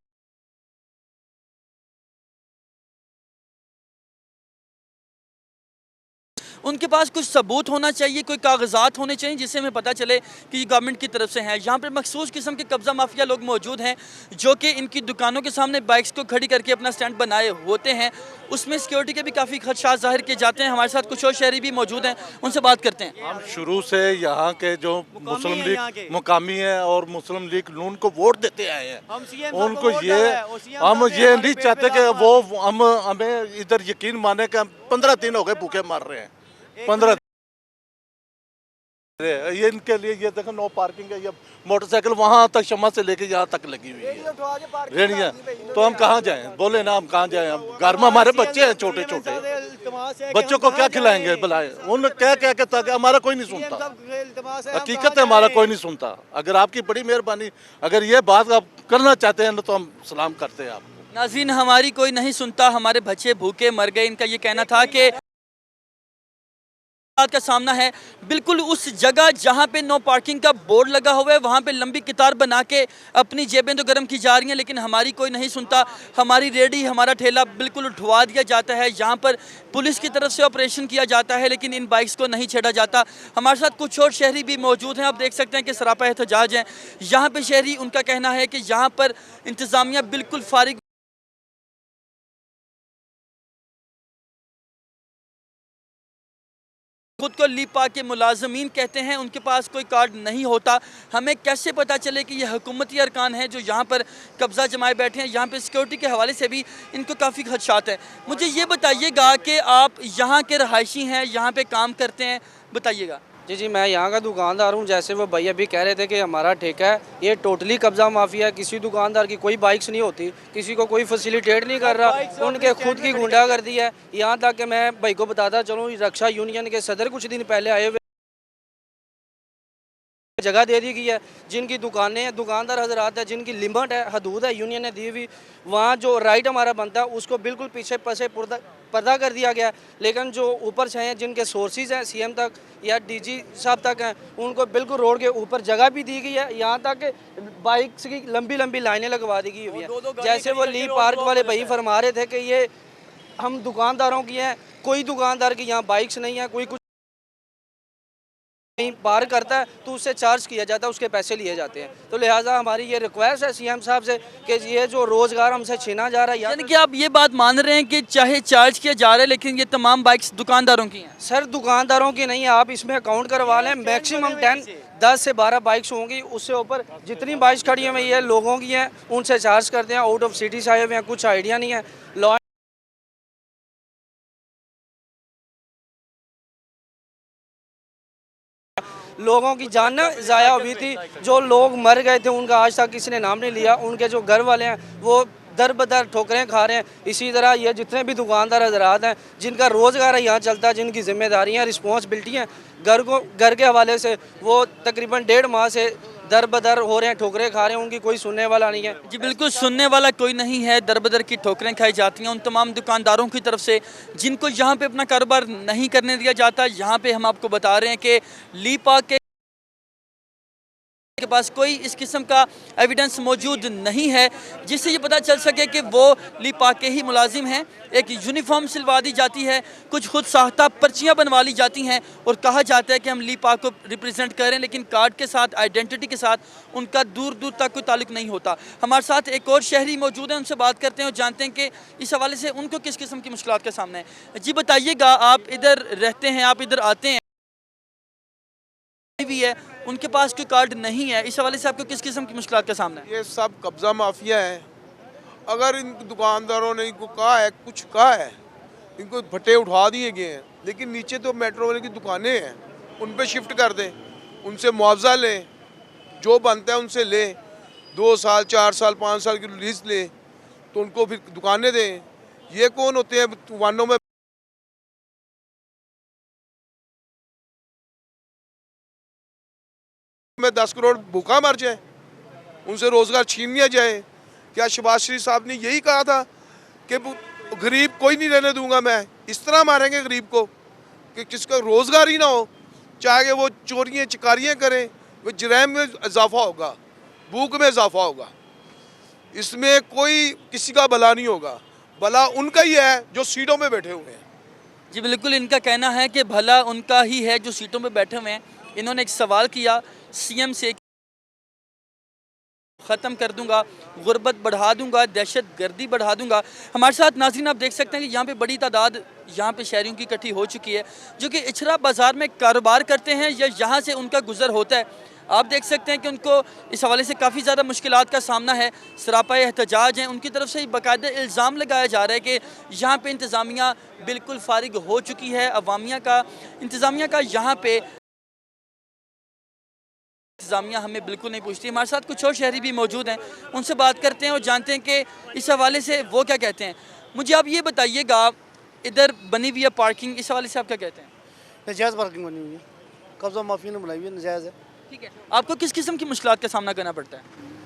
उनके पास कुछ सबूत होना चाहिए, कोई कागजात होने चाहिए जिससे हमें पता चले कि ये गवर्नमेंट की तरफ से है। यहाँ पर मखसूस किस्म के कब्ज़ा माफिया लोग मौजूद हैं जो कि इनकी दुकानों के सामने बाइक्स को खड़ी करके अपना स्टैंड बनाए होते हैं। उसमें सिक्योरिटी के भी काफ़ी खदशात ज़ाहिर किए जाते हैं। हमारे साथ कुछ और शहरी भी मौजूद हैं, उनसे बात करते हैं। हम शुरू से यहाँ के जो मुस्लिम लीग मुकामी है और मुस्लिम लीग नून को वोट देते आए हैं, उनको हम ये नहीं चाहते कि वो हमें इधर यकीन माने कि 15 दिन हो गए भूखे मर रहे हैं। 15 ये इनके लिए ये देखो नो पार्किंग है। ये मोटरसाइकिल वहाँ तक शमा से लेके यहाँ तक लगी हुई है रेडियाँ। तो हम कहाँ जाएं? बोले ना, हम कहाँ जाएं? हम घर में हमारे बच्चे हैं, छोटे छोटे बच्चों को क्या खिलाएंगे? बुलाए उन क्या क्या कहता कि हमारा कोई नहीं सुनता। हकीकत है, हमारा कोई नहीं सुनता। अगर आपकी बड़ी मेहरबानी, अगर ये बात आप करना चाहते हैं तो हम सलाम करते हैं आपको। नाज़रीन, हमारी कोई नहीं सुनता, हमारे बच्चे भूखे मर गए, इनका ये कहना था कि का सामना है बिल्कुल उस जगह जहां पे नो पार्किंग का बोर्ड लगा हुआ है। वहां पे लंबी कतार बना के अपनी जेबें तो गर्म की जा रही हैं, लेकिन हमारी कोई नहीं सुनता। हमारी रेडी, हमारा ठेला बिल्कुल उठवा दिया जाता है। यहाँ पर पुलिस की तरफ से ऑपरेशन किया जाता है, लेकिन इन बाइक्स को नहीं छेड़ा जाता। हमारे साथ कुछ और शहरी भी मौजूद हैं। आप देख सकते हैं कि सरापा एहतजाज हैं यहाँ पे शहरी। उनका कहना है कि यहाँ पर इंतज़ामिया बिल्कुल फारिग खुद को लीपा के मुलाजमीन कहते हैं, उनके पास कोई कार्ड नहीं होता। हमें कैसे पता चले कि ये हुकूमती अरकान हैं जो यहाँ पर कब्ज़ा जमाए बैठे हैं? यहाँ पर सिक्योरिटी के हवाले से भी इनको काफ़ी खदशात हैं। मुझे ये बताइएगा कि आप यहाँ के रहायशी हैं, यहाँ पे काम करते हैं, बताइएगा। जी जी, मैं यहाँ का दुकानदार हूँ। जैसे वो भैया भी कह रहे थे कि हमारा ठेका है, ये टोटली कब्जा माफिया है। किसी दुकानदार की कोई बाइक्स नहीं होती, किसी को कोई फैसिलिटेट नहीं कर रहा, उनके खुद की गुंडागर्दी है। यहाँ तक कि मैं भाई को बताता चलूँ, रक्षा यूनियन के सदर कुछ दिन पहले आए हुए, जगह दे दी गई है। जिनकी दुकानें हैं, दुकानदार हजरात है, जिनकी लिमिट है, हदूद है, यूनियन ने दी हुई, वहाँ जो राइट हमारा बनता है उसको बिल्कुल पीछे पसे पर्दा कर दिया गया। लेकिन जो ऊपर से हैं, जिनके सोर्सेज हैं सीएम तक या डीजी साहब तक हैं, उनको बिल्कुल रोड के ऊपर जगह भी दी गई है। यहाँ तक बाइक्स की लंबी लंबी लाइनें लगवा दी गई हुई हैं। जैसे वो ली पार्क वाले भाई फरमा रहे थे कि ये हम दुकानदारों की हैं, कोई दुकानदार की यहाँ बाइक्स नहीं है, कोई कुछ कहीं पार करता है तो उससे चार्ज किया जाता है, उसके पैसे लिए जाते हैं। तो लिहाजा हमारी ये रिक्वेस्ट है सीएम साहब से कि ये जो रोज़गार हमसे छीना जा रहा है, यानी कि आप ये बात मान रहे हैं कि चाहे चार्ज किया जा रहा है लेकिन ये तमाम बाइक्स दुकानदारों की हैं? सर दुकानदारों की नहीं है, आप इसमें अकाउंट करवा लें। मैक्सिमम 10 से 12 बाइक्स होंगी, उससे ऊपर जितनी बाइक्स खड़ी हुई है लोगों की हैं, उनसे चार्ज करते हैं। आउट ऑफ सिटी से आए हुए हैं, कुछ आइडिया नहीं है। लॉ लोगों की जान ना ज़ाया हुई थी, जो लोग मर गए थे उनका आज तक किसी ने नाम नहीं लिया। उनके जो घर वाले हैं वो दर बदर ठोकरें खा रहे हैं। इसी तरह ये जितने भी दुकानदार हजरात हैं, जिनका रोज़गार है यहाँ चलता है, जिनकी जिम्मेदारियाँ रिस्पॉन्सिबिलिटी हैं घर के हवाले से, वो तकरीबन 1.5 माह से दर बदर हो रहे हैं, ठोकरें खा रहे हैं, उनकी कोई सुनने वाला नहीं है। जी बिल्कुल, सुनने वाला कोई नहीं है। दर बदर की ठोकरें खाई जाती हैं उन तमाम दुकानदारों की तरफ से जिनको यहाँ पे अपना कारोबार नहीं करने दिया जाता। यहाँ पे हम आपको बता रहे हैं कि ली पार्क के पास कोई इस किस्म का एविडेंस मौजूद नहीं है जिससे ये पता चल सके कि वो ली पार्क के ही मुलाजिम हैं। एक यूनिफॉर्म सिलवा दी जाती है, कुछ खुद साख्ता पर्चियाँ बनवा ली जाती हैं और कहा जाता है कि हम ली पार्क को रिप्रेजेंट करें, लेकिन कार्ड के साथ, आइडेंटिटी के साथ उनका दूर दूर तक कोई ताल्लुक नहीं होता। हमारे साथ एक और शहरी मौजूद हैं, उनसे बात करते हैं और जानते हैं कि इस हवाले से उनको किस किस्म की मुश्किलात का सामना है। जी बताइएगा, आप इधर रहते हैं, आप इधर आते हैं भी है, उनके पास कोई कार्ड नहीं है, इस हवाले से आपको किस किस्म की मुश्किलात का सामना है? ये सब कब्जा माफिया है। अगर इन दुकानदारों ने इनको कहा है, कुछ कहा है, इनको भट्टे उठा दिए गए हैं, लेकिन नीचे तो मेट्रो वाले की दुकानें हैं, उन पे शिफ्ट कर दें, उनसे मुआवजा लें, जो बनता है उनसे लें, 2 साल 4 साल 5 साल की लीज लें, तो उनको फिर दुकानें दें। ये कौन होते हैं तूफानों में में 10 करोड़ भूखा मर जाए, उनसे रोज़गार छीन लिया जाए? क्या शहबाज शरीफ साहब ने यही कहा था कि गरीब कोई नहीं रहने दूंगा मैं? इस तरह मारेंगे गरीब को कि जिसका रोज़गार ही ना हो, चाहे वो चोरियाँ चिकारियाँ करें, वो जराइम में इजाफा होगा, भूख में इजाफा होगा। इसमें कोई किसी का भला नहीं होगा, भला उनका ही है जो सीटों में बैठे हुए हैं। जी बिल्कुल, इनका कहना है कि भला उनका ही है जो सीटों में बैठे हुए हैं। इन्होंने एक सवाल किया सीएम से, ख़त्म कर दूंगा, गुर्बत बढ़ा दूंगा, दहशत गर्दी बढ़ा दूंगा। हमारे साथ नाज़रीन आप देख सकते हैं कि यहाँ पे बड़ी तादाद यहाँ पे शहरियों की इकट्ठी हो चुकी है जो कि इचरा बाज़ार में कारोबार करते हैं या यहाँ से उनका गुजर होता है। आप देख सकते हैं कि उनको इस हवाले से काफ़ी ज़्यादा मुश्किलात का सामना है। सरापा एहतजाज हैं, उनकी तरफ से बाकायदा इल्ज़ाम लगाया जा रहा है कि यहाँ पे इंतज़ामिया बिल्कुल फारिग हो चुकी है, इंतज़ामिया का यहाँ पे इंतज़ामिया हमें बिल्कुल नहीं पूछती। हमारे साथ कुछ और शहरी भी मौजूद हैं, उनसे बात करते हैं और जानते हैं कि इस हवाले से वो क्या कहते हैं। मुझे आप ये बताइएगा, इधर बनी हुई है पार्किंग, इस हवाले से आप क्या कहते हैं? नजायज़ पार्किंग बनी हुई है, कब्जा माफिया ने बनाई हुई है, नजायज़ है। ठीक है, आपको किस किस्म की मुश्किलात का सामना करना पड़ता है?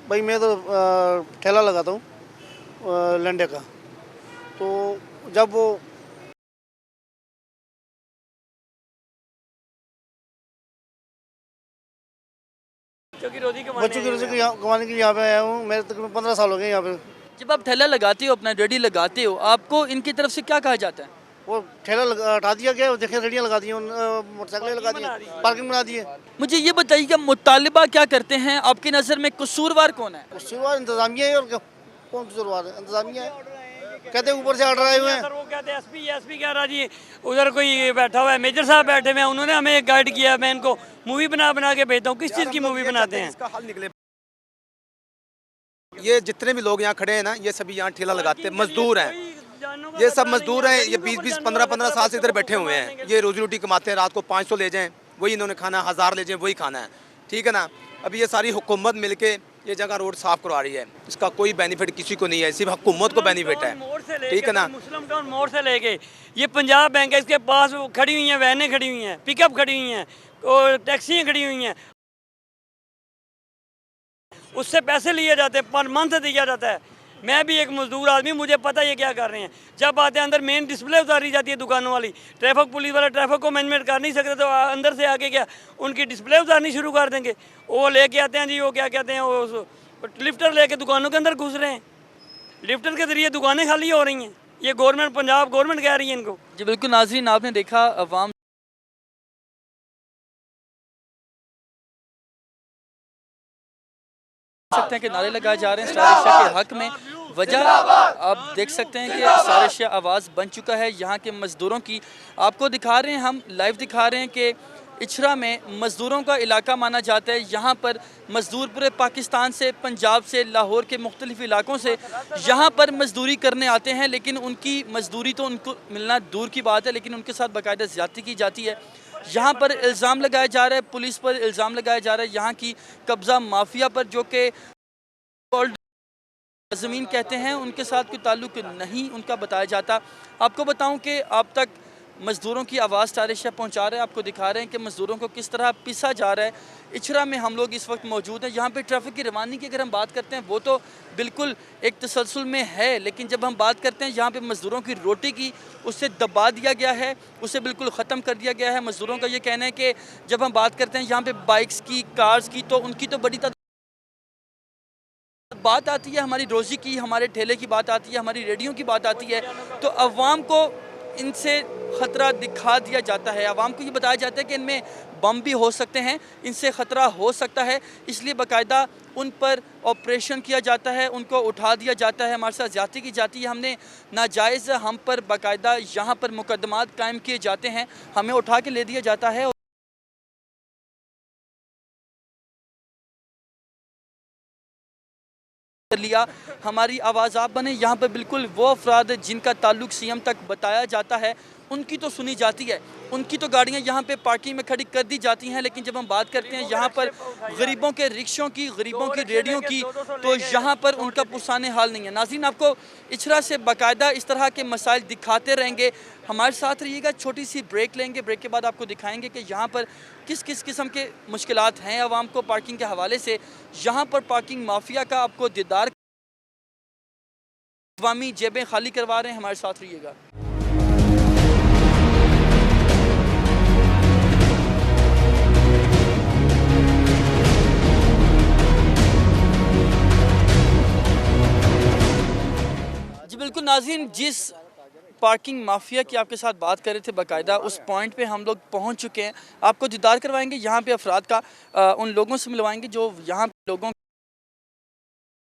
भाई मैं तो ठेला लगाता हूँ लंडे का, तो जब वो बच्चों की रोज़ी कमाने के लिए यहाँ पे आया हूँ। मेरे तकरीबन 15 साल हो गए यहाँ पे। जब आप ठेला लगाते हो, अपना रेडी लगाते हो, आपको इनकी तरफ से क्या कहा जाता है? वो ठेला हटा दिया गया, देखें रेडियाँ लगा दी, मोटरसाइकिलें लगा दी, पार्किंग बना दी है। मुझे ये बताइए कि मुतालिबा क्या करते हैं, आपकी नज़र में कसूरवार कौन है? कसूरवार इंतज़ामिया है, और कौन कसूरवार है? इंतज़ामिया है। कहते हैं ऊपर से ऑर्डर आए हुए हैं। वो कहते हैं एसपी कह रहा जी उधर कोई बैठा हुआ है, मेजर साहब बैठे हुए हैं, उन्होंने हमें गाइड किया, मैं इनको मूवी बना के भेजता हूँ। किस चीज़ की मूवी बनाते हैं? इसका हल निकले। ये जितने भी लोग यहाँ खड़े हैं ना, ये सभी यहाँ ठेला लगाते हैं, मजदूर हैं, ये सब मजदूर हैं। ये 20-20, 15-15 साल से इधर बैठे हुए हैं, ये रोजी रोटी कमाते हैं। रात को 500 ले जाएं, वही इन्होंने खाना है, 1000 ले जाए वही खाना है, ठीक है ना। अभी ये सारी हुकूमत मिलके ये जगह रोड साफ करवा रही है, इसका कोई बेनिफिट किसी को नहीं है, सिर्फ हुकूमत को बेनिफिट है, ठीक है ना। मुस्लिम टाउन मोड़ से लेके ये पंजाब बैंक है, इसके पास वो खड़ी हुई हैं, वैनें खड़ी हुई हैं, पिकअप खड़ी हुई हैं और टैक्सियाँ खड़ी हुई हैं, उससे पैसे लिए जाते हैं, पर मंथ दिया जाता है। मैं भी एक मजदूर आदमी, मुझे पता है ये क्या कर रहे हैं। जब आते हैं अंदर मेन डिस्प्ले उतारी जाती है दुकानों वाली, ट्रैफिक पुलिस वाला ट्रैफिक को मैनेजमेंट कर नहीं सकते, तो अंदर से आके क्या उनकी डिस्प्ले उतारनी शुरू कर देंगे। वो लेके आते हैं जी, वो क्या कहते हैं, वो लिफ्टर लेके दुकानों के अंदर घुस रहे हैं, लिफ्टर के जरिए दुकानें खाली हो रही हैं। ये गवर्नमेंट, पंजाब गवर्नमेंट कह रही है इनको। जी बिल्कुल नाज़रीन, आपने देखा अवाम सकते हैं कि नारे लगाए जा रहे हैं स्टार एशिया के हक में। वजह आप देख सकते हैं कि स्टार एशिया आवाज़ बन चुका है यहाँ के मज़दूरों की। आपको दिखा रहे हैं, हम लाइव दिखा रहे हैं कि इचरा में मज़दूरों का इलाका माना जाता है। यहाँ पर मज़दूर पूरे पाकिस्तान से, पंजाब से, लाहौर के मुख्तलिफ इलाकों से यहाँ पर मज़दूरी करने आते हैं, लेकिन उनकी मज़दूरी तो उनको मिलना दूर की बात है, लेकिन उनके साथ बाकायदा ज़्यादती की जाती है। यहाँ पर इल्ज़ाम लगाया जा रहा है, पुलिस पर इल्ज़ाम लगाया जा रहा है यहाँ की कब्ज़ा माफिया पर, जो कि ज़मीन कहते हैं, उनके साथ कोई ताल्लुक़ नहीं उनका बताया जाता। आपको बताऊं कि आप तक मज़दूरों की आवाज़ स्टार एशिया पहुँचा रहे हैं, आपको दिखा रहे हैं कि मज़दूरों को किस तरह पिसा जा रहा है। इचरा में हम लोग इस वक्त मौजूद हैं। यहाँ पे ट्रैफिक की रवानी की अगर हम बात करते हैं, वो तो बिल्कुल एक तसलसल में है, लेकिन जब हम बात करते हैं यहाँ पे मज़दूरों की रोटी की, उससे दबा दिया गया है, उसे बिल्कुल ख़त्म कर दिया गया है। मज़दूरों का ये कहना है कि जब हम बात करते हैं यहाँ पे बाइक्स की, कार्स की, तो उनकी तो बड़ी बात आती है, हमारी रोज़ी की, हमारे ठेले की बात आती है, हमारी रेडियो की बात आती है, तो अवाम को इनसे ख़तरा दिखा दिया जाता है। अवाम को ये बताया जाता है कि इनमें बम भी हो सकते हैं, इनसे ख़तरा हो सकता है, इसलिए बाकायदा उन पर ऑपरेशन किया जाता है, उनको उठा दिया जाता है, हमारे साथ ज़्यादती की जाती है। हमने नाजायज़, हम पर बाकायदा यहाँ पर मुकदमात कायम किए जाते हैं, हमें उठा के ले दिया जाता है। लिया, हमारी आवाज़ आप बने। यहाँ पर बिल्कुल वो अफराद जिनका ताल्लुक सीएम तक बताया जाता है, उनकी तो सुनी जाती है, उनकी तो गाड़ियाँ यहाँ पे पार्किंग में खड़ी कर दी जाती हैं, लेकिन जब हम बात करते हैं यहाँ पर गरीबों के रिक्शों की, गरीबों की रेडियो की, तो यहाँ पर उनका पुरसाने हाल नहीं है। नाज़रीन, आपको इचरा से बाकायदा इस तरह के मसाइल दिखाते रहेंगे, हमारे साथ रहिएगा। छोटी सी ब्रेक लेंगे, ब्रेक के बाद आपको दिखाएंगे कि यहाँ पर किस किस किस्म के मुश्किलात हैं आवाम को पार्किंग के हवाले से। यहाँ पर पार्किंग माफिया का आपको दीदार, अवामी जेबें खाली करवा रहे हैं, हमारे साथ रहिएगा। जी बिल्कुल नाज़रीन, जिस पार्किंग माफिया की आपके साथ बात कर रहे थे, बाकायदा उस पॉइंट पे हम लोग पहुंच चुके हैं। आपको दीदार करवाएंगे यहाँ पे अफराद का, उन लोगों से मिलवाएंगे जो यहाँ पे लोगों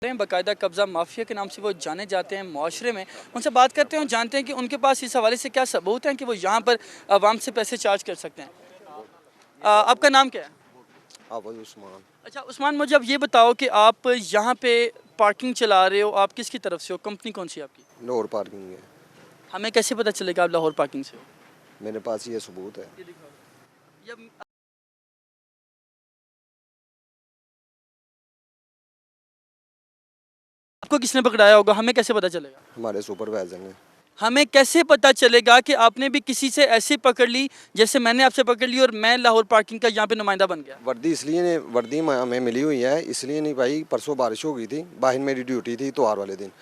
बाकायदा कब्ज़ा माफिया के नाम से वो जाने जाते हैं माशरे में। उनसे बात करते हैं और जानते हैं कि उनके पास इस हवाले से क्या सबूत हैं कि वो यहाँ पर आवाम से पैसे चार्ज कर सकते हैं। आपका नाम क्या है? उस्मान। अच्छा उस्मान, मुझे अब ये बताओ कि आप यहाँ पे पार्किंग चला रहे हो, आप किसकी तरफ से हो, कंपनी कौन सी है आपकी? लाहौर पार्किंग है। हमें कैसे पता चलेगा आप लाहौर पार्किंग से हो? मेरे पास ये सबूत है। आपको किसने पकड़ाया होगा, हमें कैसे पता चलेगा? हमारे सुपरवाइजर ने। हमें कैसे पता चलेगा कि आपने भी किसी से ऐसे पकड़ ली जैसे मैंने आपसे पकड़ ली और मैं लाहौर पार्किंग का यहाँ पे नुमाइंदा बन गया? वर्दी हमें मिली हुई है, इसलिए नहीं भाई, परसों बारिश हो गई थी, बाहर मेरी ड्यूटी थी त्योहार वाले दिन,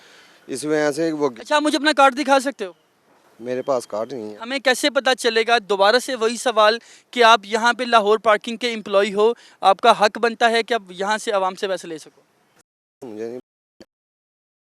इस वजह से वो। अच्छा, मुझे अपना कार्ड दिखा सकते हो? मेरे पास कार्ड नहीं है। हमें कैसे पता चलेगा? दोबारा से वही सवाल कि आप यहाँ पे लाहौर पार्किंग के एम्प्लॉय हो, आपका हक बनता है कि आप यहाँ से आवाम से पैसे ले सको। मुझे नहीं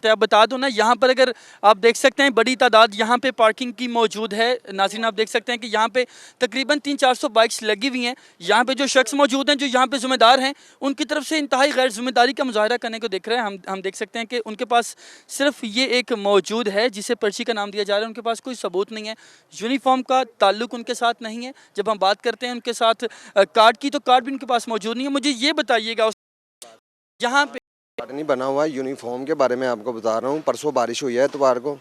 तो आप बता दो ना, यहाँ पर अगर आप देख सकते हैं बड़ी तादाद यहाँ पे पार्किंग की मौजूद है। नाज़रीन, आप देख सकते हैं कि यहाँ पे तकरीबन 300-400 बाइक्स लगी हुई हैं। यहाँ पे जो शख्स मौजूद हैं, जो यहाँ पे ज़िम्मेदार हैं, उनकी तरफ से इंतहाई गैर ज़िम्मेदारी का मुजाहरा करने को दिख रहा है। हम देख सकते हैं कि उनके पास सिर्फ ये एक मौजूद है जिसे पर्ची का नाम दिया जा रहा है, उनके पास कोई सबूत नहीं है, यूनिफॉर्म का ताल्लुक उनके साथ नहीं है। जब हम बात करते हैं उनके साथ कार्ड की, तो कार्ड भी उनके पास मौजूद नहीं है। मुझे ये बताइएगा, यहाँ पे नहीं बना हुआ यूनिफॉर्म के बारे में आपको बता रहा हूँ। परसों बारिश हुई है इतवार को,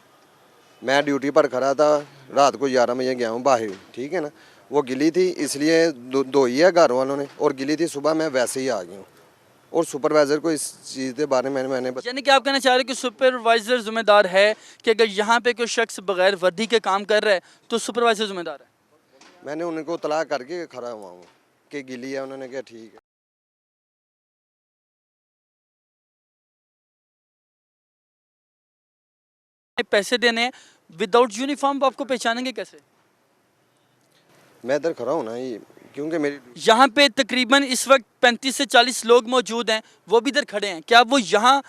मैं ड्यूटी पर खड़ा था, रात को 11 बजे गया हूँ बाहर, ठीक है ना। वो गिली थी इसलिए धोई है घर वालों ने, और गिली थी सुबह मैं वैसे ही आ गई हूँ। और सुपरवाइज़र को इस चीज़ के बारे में मैंने यानी कि आप कहना चाह रहे हो कि सुपरवाइज़र जिम्मेदार है कि अगर यहाँ पे कोई शख्स बगैर वर्दी के काम कर रहा है तो सुपरवाइज़र जिम्मेदार है। मैंने उनको तलाक करके खड़ा हुआ हूँ कि गिली है, उन्होंने कहा ठीक है। पैसे देने हैं विदाउट यूनिफॉर्म, आपको पहचानेंगे कैसे? मैं इधर खड़ा हूँ ना, ये क्योंकि मेरी यहाँ पे तकरीबन इस वक्त 35 से 40 लोग मौजूद हैं, वो भी इधर खड़े हैं। क्या वो यहाँ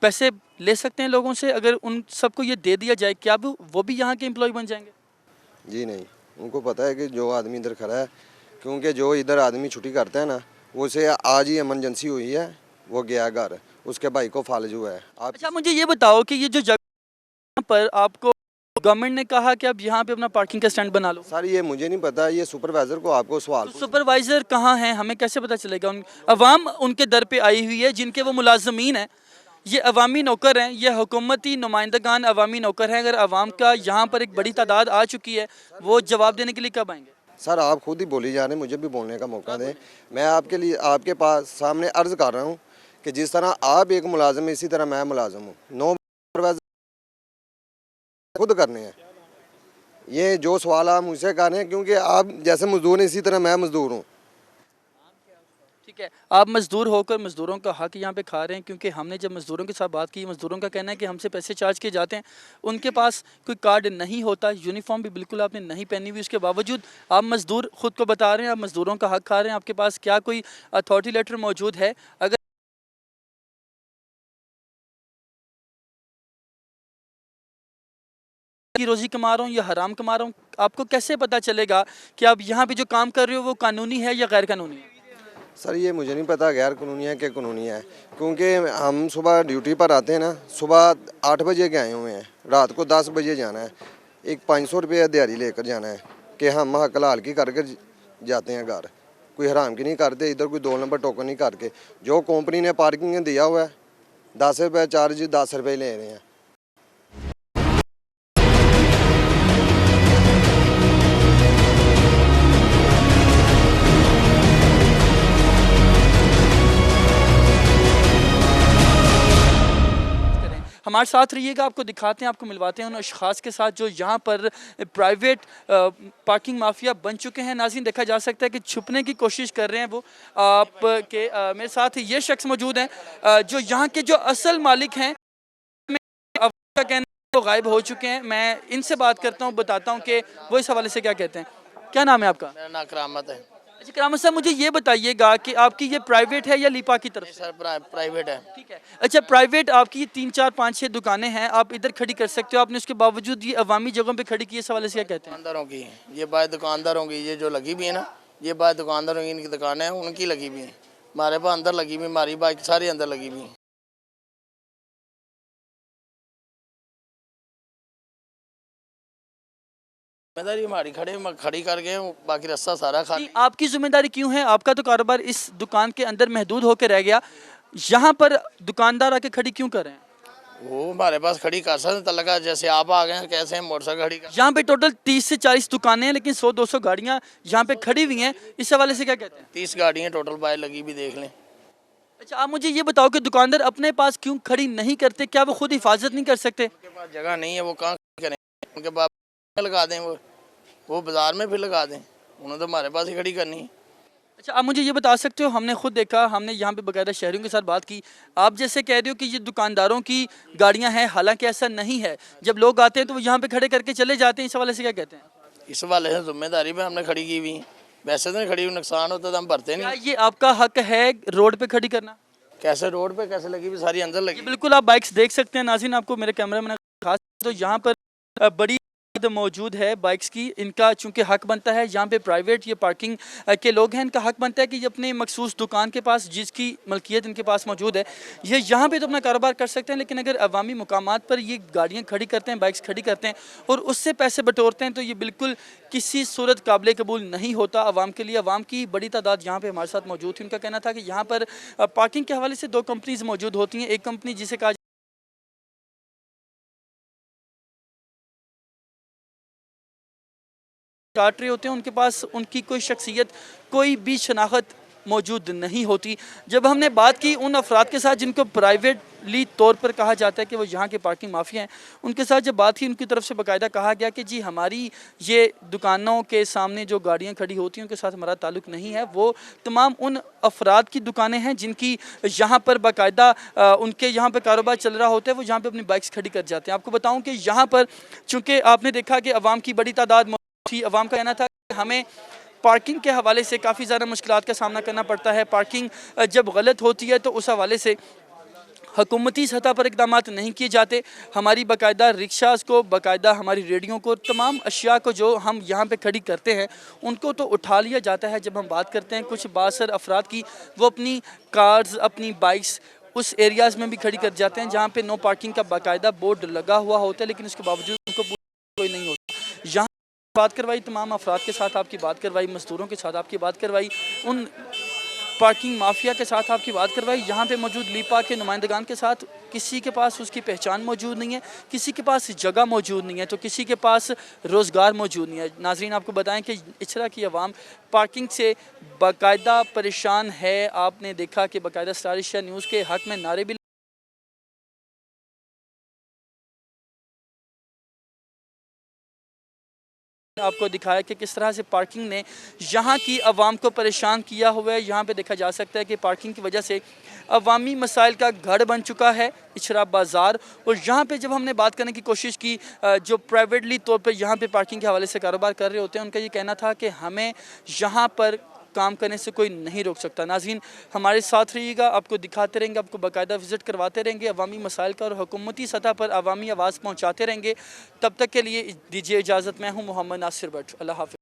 पैसे ले सकते हैं लोगों से? अगर उन सबको ये दे दिया जाए क्या वो भी यहाँ के एम्प्लॉय बन जाएंगे? जी नहीं, उनको पता है कि जो आदमी इधर खड़ा है, क्योंकि जो इधर आदमी छुट्टी करता है ना, वो से आज ही इमरजेंसी हुई है, वो गया घर, उसके भाई को फालजू है। आप अच्छा मुझे ये बताओ कि ये जो जगह पर आपको गवर्नमेंट ने कहा कि आप यहाँ पे अपना पार्किंग का स्टैंड बना लो, सर ये मुझे नहीं पता, ये सुपरवाइज़र को आपको सवाल तो सुपरवाइज़र कहाँ हैं हमें कैसे पता चलेगा? अवाम उनके दर पे आई हुई है जिनके वो मुलाजमीन हैं, ये अवामी नौकर हैं, ये हुकूमती नुमाइंदगान अवामी नौकर हैं। अगर अवाम का यहाँ पर एक बड़ी तादाद आ चुकी है, वो जवाब देने के लिए कब आएंगे? सर आप खुद ही बोली जा रहे हैं, मुझे भी बोलने का मौका दें। मैं आपके लिए आपके पास सामने अर्ज़ कर रहा हूँ कि जिस तरह आप एक मुलाजिम, इसी तरह मैं मुलाजिम हूँ। नो खुद करने हैं ये जो सवाल आप मुझसे कर रहे हैं, क्योंकि आप जैसे मजदूर हैं इसी तरह मैं मजदूर हूँ। ठीक है, आप मजदूर होकर मजदूरों का हक यहाँ पे खा रहे हैं, क्योंकि हमने जब मजदूरों के साथ बात की, मजदूरों का कहना है कि हमसे पैसे चार्ज किए जाते हैं, उनके पास कोई कार्ड नहीं होता, यूनिफॉर्म भी बिल्कुल आपने नहीं पहनी हुई, उसके बावजूद आप मजदूर खुद को बता रहे हैं आप मजदूरों का हक खा रहे हैं। आपके पास क्या कोई अथॉरिटी लेटर मौजूद है? अगर की रोज़ी कमा रहा हूँ या हराम कमा रहा हूँ, आपको कैसे पता चलेगा कि आप यहाँ पे जो काम कर रहे हो वो कानूनी है या गैर कानूनी है? सर ये मुझे नहीं पता गैर कानूनी है कि कानूनी है, क्योंकि हम सुबह ड्यूटी पर आते हैं ना, सुबह 8 बजे के आए हुए हैं, रात को 10 बजे जाना है, एक 500 रुपये दिहाड़ी लेकर जाना है कि हम हक हलाल की करके जाते हैं घर, कोई हराम की नहीं करते, इधर कोई 2 नंबर टोकन नहीं करके। जो कंपनी ने पार्किंग में दिया हुआ है 10 रुपये चार्ज, 10 रुपये ले रहे हैं। हमारे साथ रहिएगा, आपको दिखाते हैं, आपको मिलवाते हैं उन अशखास के साथ जो यहाँ पर प्राइवेट पार्किंग माफिया बन चुके हैं। नाज़रीन देखा जा सकता है कि छुपने की कोशिश कर रहे हैं वो। आपके मेरे साथ ये शख्स मौजूद हैं जो यहाँ के जो असल मालिक हैं, का कहना है वो गायब हो चुके हैं। मैं इनसे बात करता हूँ, बताता हूँ कि वो इस हवाले से क्या कहते हैं। क्या नाम है आपका? मेरा नाम करामत है। अच्छा करामत साहब, मुझे ये बताइएगा कि आपकी ये प्राइवेट है या लीपा की तरफ से? सर प्राइवेट है। ठीक है, अच्छा प्राइवेट आपकी 3, 4, 5, 6 दुकानें हैं, आप इधर खड़ी कर सकते हो, आपने उसके बावजूद ये अवामी जगहों पे खड़ी की, इस हवाले से क्या कहते हैं? दुकानदारों की ये बात, दुकानदारों की ये जो लगी हुई है ना, ये बात दुकानदारों की, इनकी दुकानें हैं उनकी लगी हुई है, हमारे पास अंदर लगी हुई, हमारी बाइक सारी अंदर लगी हुई। जिम्मेदारी हमारी खड़ी करके, बाकी रास्ता सारा खाली। आपकी जिम्मेदारी क्यों है? आपका तो कारोबार इस दुकान के अंदर महदूद होकर रह गया, यहाँ पर दुकानदार आके खड़ी क्यों कर रहे हैं? वो हमारे पास खड़ी कर सकते लगा, जैसे आप आ गए कैसे मोटरसाइकिल खड़ी कर। यहाँ पे टोटल 30 से 40 दुकानें हैं, लेकिन 100-200 गाड़ियाँ यहाँ पे खड़ी हुई हैं, इस हवाले से क्या कहते हैं? 30 गाड़ियाँ टोटल बाहर लगी भी, देख लें। अच्छा आप मुझे ये बताओ कि दुकानदार अपने पास क्यों खड़ी नहीं करते? क्या वो खुद हिफाजत नहीं कर सकते? उनके पास जगह नहीं है, वो कहाँ करें, उनके पास लगा दें, वो बाजार में फिर लगा दें, उन्होंने तो हमारे पास ही खड़ी करनी है। अच्छा आप मुझे ये बता सकते हो, हमने खुद देखा, हमने यहाँ पे बाकायदा शहरियों के साथ बात की, आप जैसे कह रहे हो कि ये दुकानदारों की गाड़ियाँ हैं, हालांकि ऐसा नहीं है, जब लोग आते हैं तो वो यहाँ पे खड़े करके चले जाते हैं, इस हवाले से क्या कहते हैं? इस हवाले से जिम्मेदारी पे हमने खड़ी की हुई, वैसे तो नहीं खड़ी हुई, नुकसान होता तो हम भरते नहीं। ये आपका हक है रोड पे खड़ी करना? कैसे रोड पे कैसे लगी हुई, सारी अंदर लगी। बिल्कुल आप बाइक्स देख सकते हैं नाज़रीन, आपको मेरे कैमरे में खास तो यहाँ पर बड़ी मौजूद है बाइक्स की, इनका चूंकि हक बनता है, यहाँ पे प्राइवेट ये पार्किंग के लोग हैं, इनका हक बनता है कि ये अपने मखसूस दुकान के पास जिसकी मलकियत इनके पास मौजूद है, ये यहाँ पे तो अपना कारोबार कर सकते हैं, लेकिन अगर अवामी मुकामात पर ये गाड़ियाँ खड़ी करते हैं, बाइक्स खड़ी करते हैं और उससे पैसे बटोरते हैं, तो ये बिल्कुल किसी सूरत काबिल कबूल नहीं होता अवाम के लिए। अवाम की बड़ी तादाद यहाँ पर हमारे साथ मौजूद थी, उनका कहना था कि यहाँ पर पार्किंग के हवाले से 2 कंपनीज मौजूद होती हैं, एक कंपनी जिसे कहा काट रहे होते हैं उनके पास उनकी कोई शख्सियत, कोई भी शनाख्त मौजूद नहीं होती। जब हमने बात की उन अफराद के साथ जिनको प्राइवेटली तौर पर कहा जाता है कि वो यहाँ के पार्किंग माफिया हैं, उनके साथ जब बात की उनकी तरफ से बाकायदा कहा गया कि जी हमारी ये दुकानों के सामने जो गाड़ियाँ खड़ी होती हैं उनके साथ हमारा ताल्लुक़ नहीं है, वो तमाम उन अफराद की दुकानें हैं जिनकी यहाँ पर बाकायदा उनके यहाँ पर कारोबार चल रहा होता है, वो यहाँ पर अपनी बाइक्स खड़ी कर जाते हैं। आपको बताऊँ कि यहाँ पर चूँकि आपने देखा कि अवाम की बड़ी तादाद थी, अवाम का कहना था कि हमें पार्किंग के हवाले से काफ़ी ज़्यादा मुश्किलात का सामना करना पड़ता है। पार्किंग जब गलत होती है तो उस हवाले से हुकूमती सतह पर इक़दाम नहीं किए जाते। हमारी बाकायदा रिक्शास को, बाकायदा हमारी रेडियो को, तमाम अशिया को जो हम यहाँ पे खड़ी करते हैं उनको तो उठा लिया जाता है। जब हम बात करते हैं कुछ बासर अफराद की, वो अपनी कार्स, अपनी बाइक्स उस एरियाज़ में भी खड़ी कर जाते हैं जहाँ पे नो पार्किंग का बाकायदा बोर्ड लगा हुआ होता है, लेकिन उसके बावजूद उनको कोई नहीं होता। यहाँ बात करवाई तमाम अफराद के साथ, आपकी बात करवाई मजदूरों के साथ, आपकी बात करवाई उन पार्किंग माफिया के साथ, आपकी बात करवाई यहाँ पे मौजूद लीपा के नुमाइंदगान के साथ। किसी के पास उसकी पहचान मौजूद नहीं है, किसी के पास जगह मौजूद नहीं है, तो किसी के पास रोज़गार मौजूद नहीं है। नाजरीन आपको बताएं कि इचरा की आवाम पार्किंग से बाकायदा परेशान है। आपने देखा कि बाकायदा स्टार एशिया न्यूज़ के हक़ में नारे भी आपको दिखाया कि किस तरह से पार्किंग ने यहाँ की आवाम को परेशान किया हुआ है। यहाँ पे देखा जा सकता है कि पार्किंग की वजह से अवामी मसाइल का गढ़ बन चुका है इचरा बाज़ार। और यहाँ पे जब हमने बात करने की कोशिश की, जो प्राइवेटली तौर पर यहाँ पे पार्किंग के हवाले से कारोबार कर रहे होते हैं, उनका ये कहना था कि हमें यहाँ पर काम करने से कोई नहीं रोक सकता। नाज़रीन हमारे साथ रहिएगा, आपको दिखाते रहेंगे, आपको बाकायदा विज़िट करवाते रहेंगे, अवामी मसाइल का और हुकूमती सतह पर अवामी आवाज़ पहुँचाते रहेंगे। तब तक के लिए दीजिए इजाज़त। मैं हूँ मोहम्मद नासिर भट्ट। अल्लाह हाफ़िज़।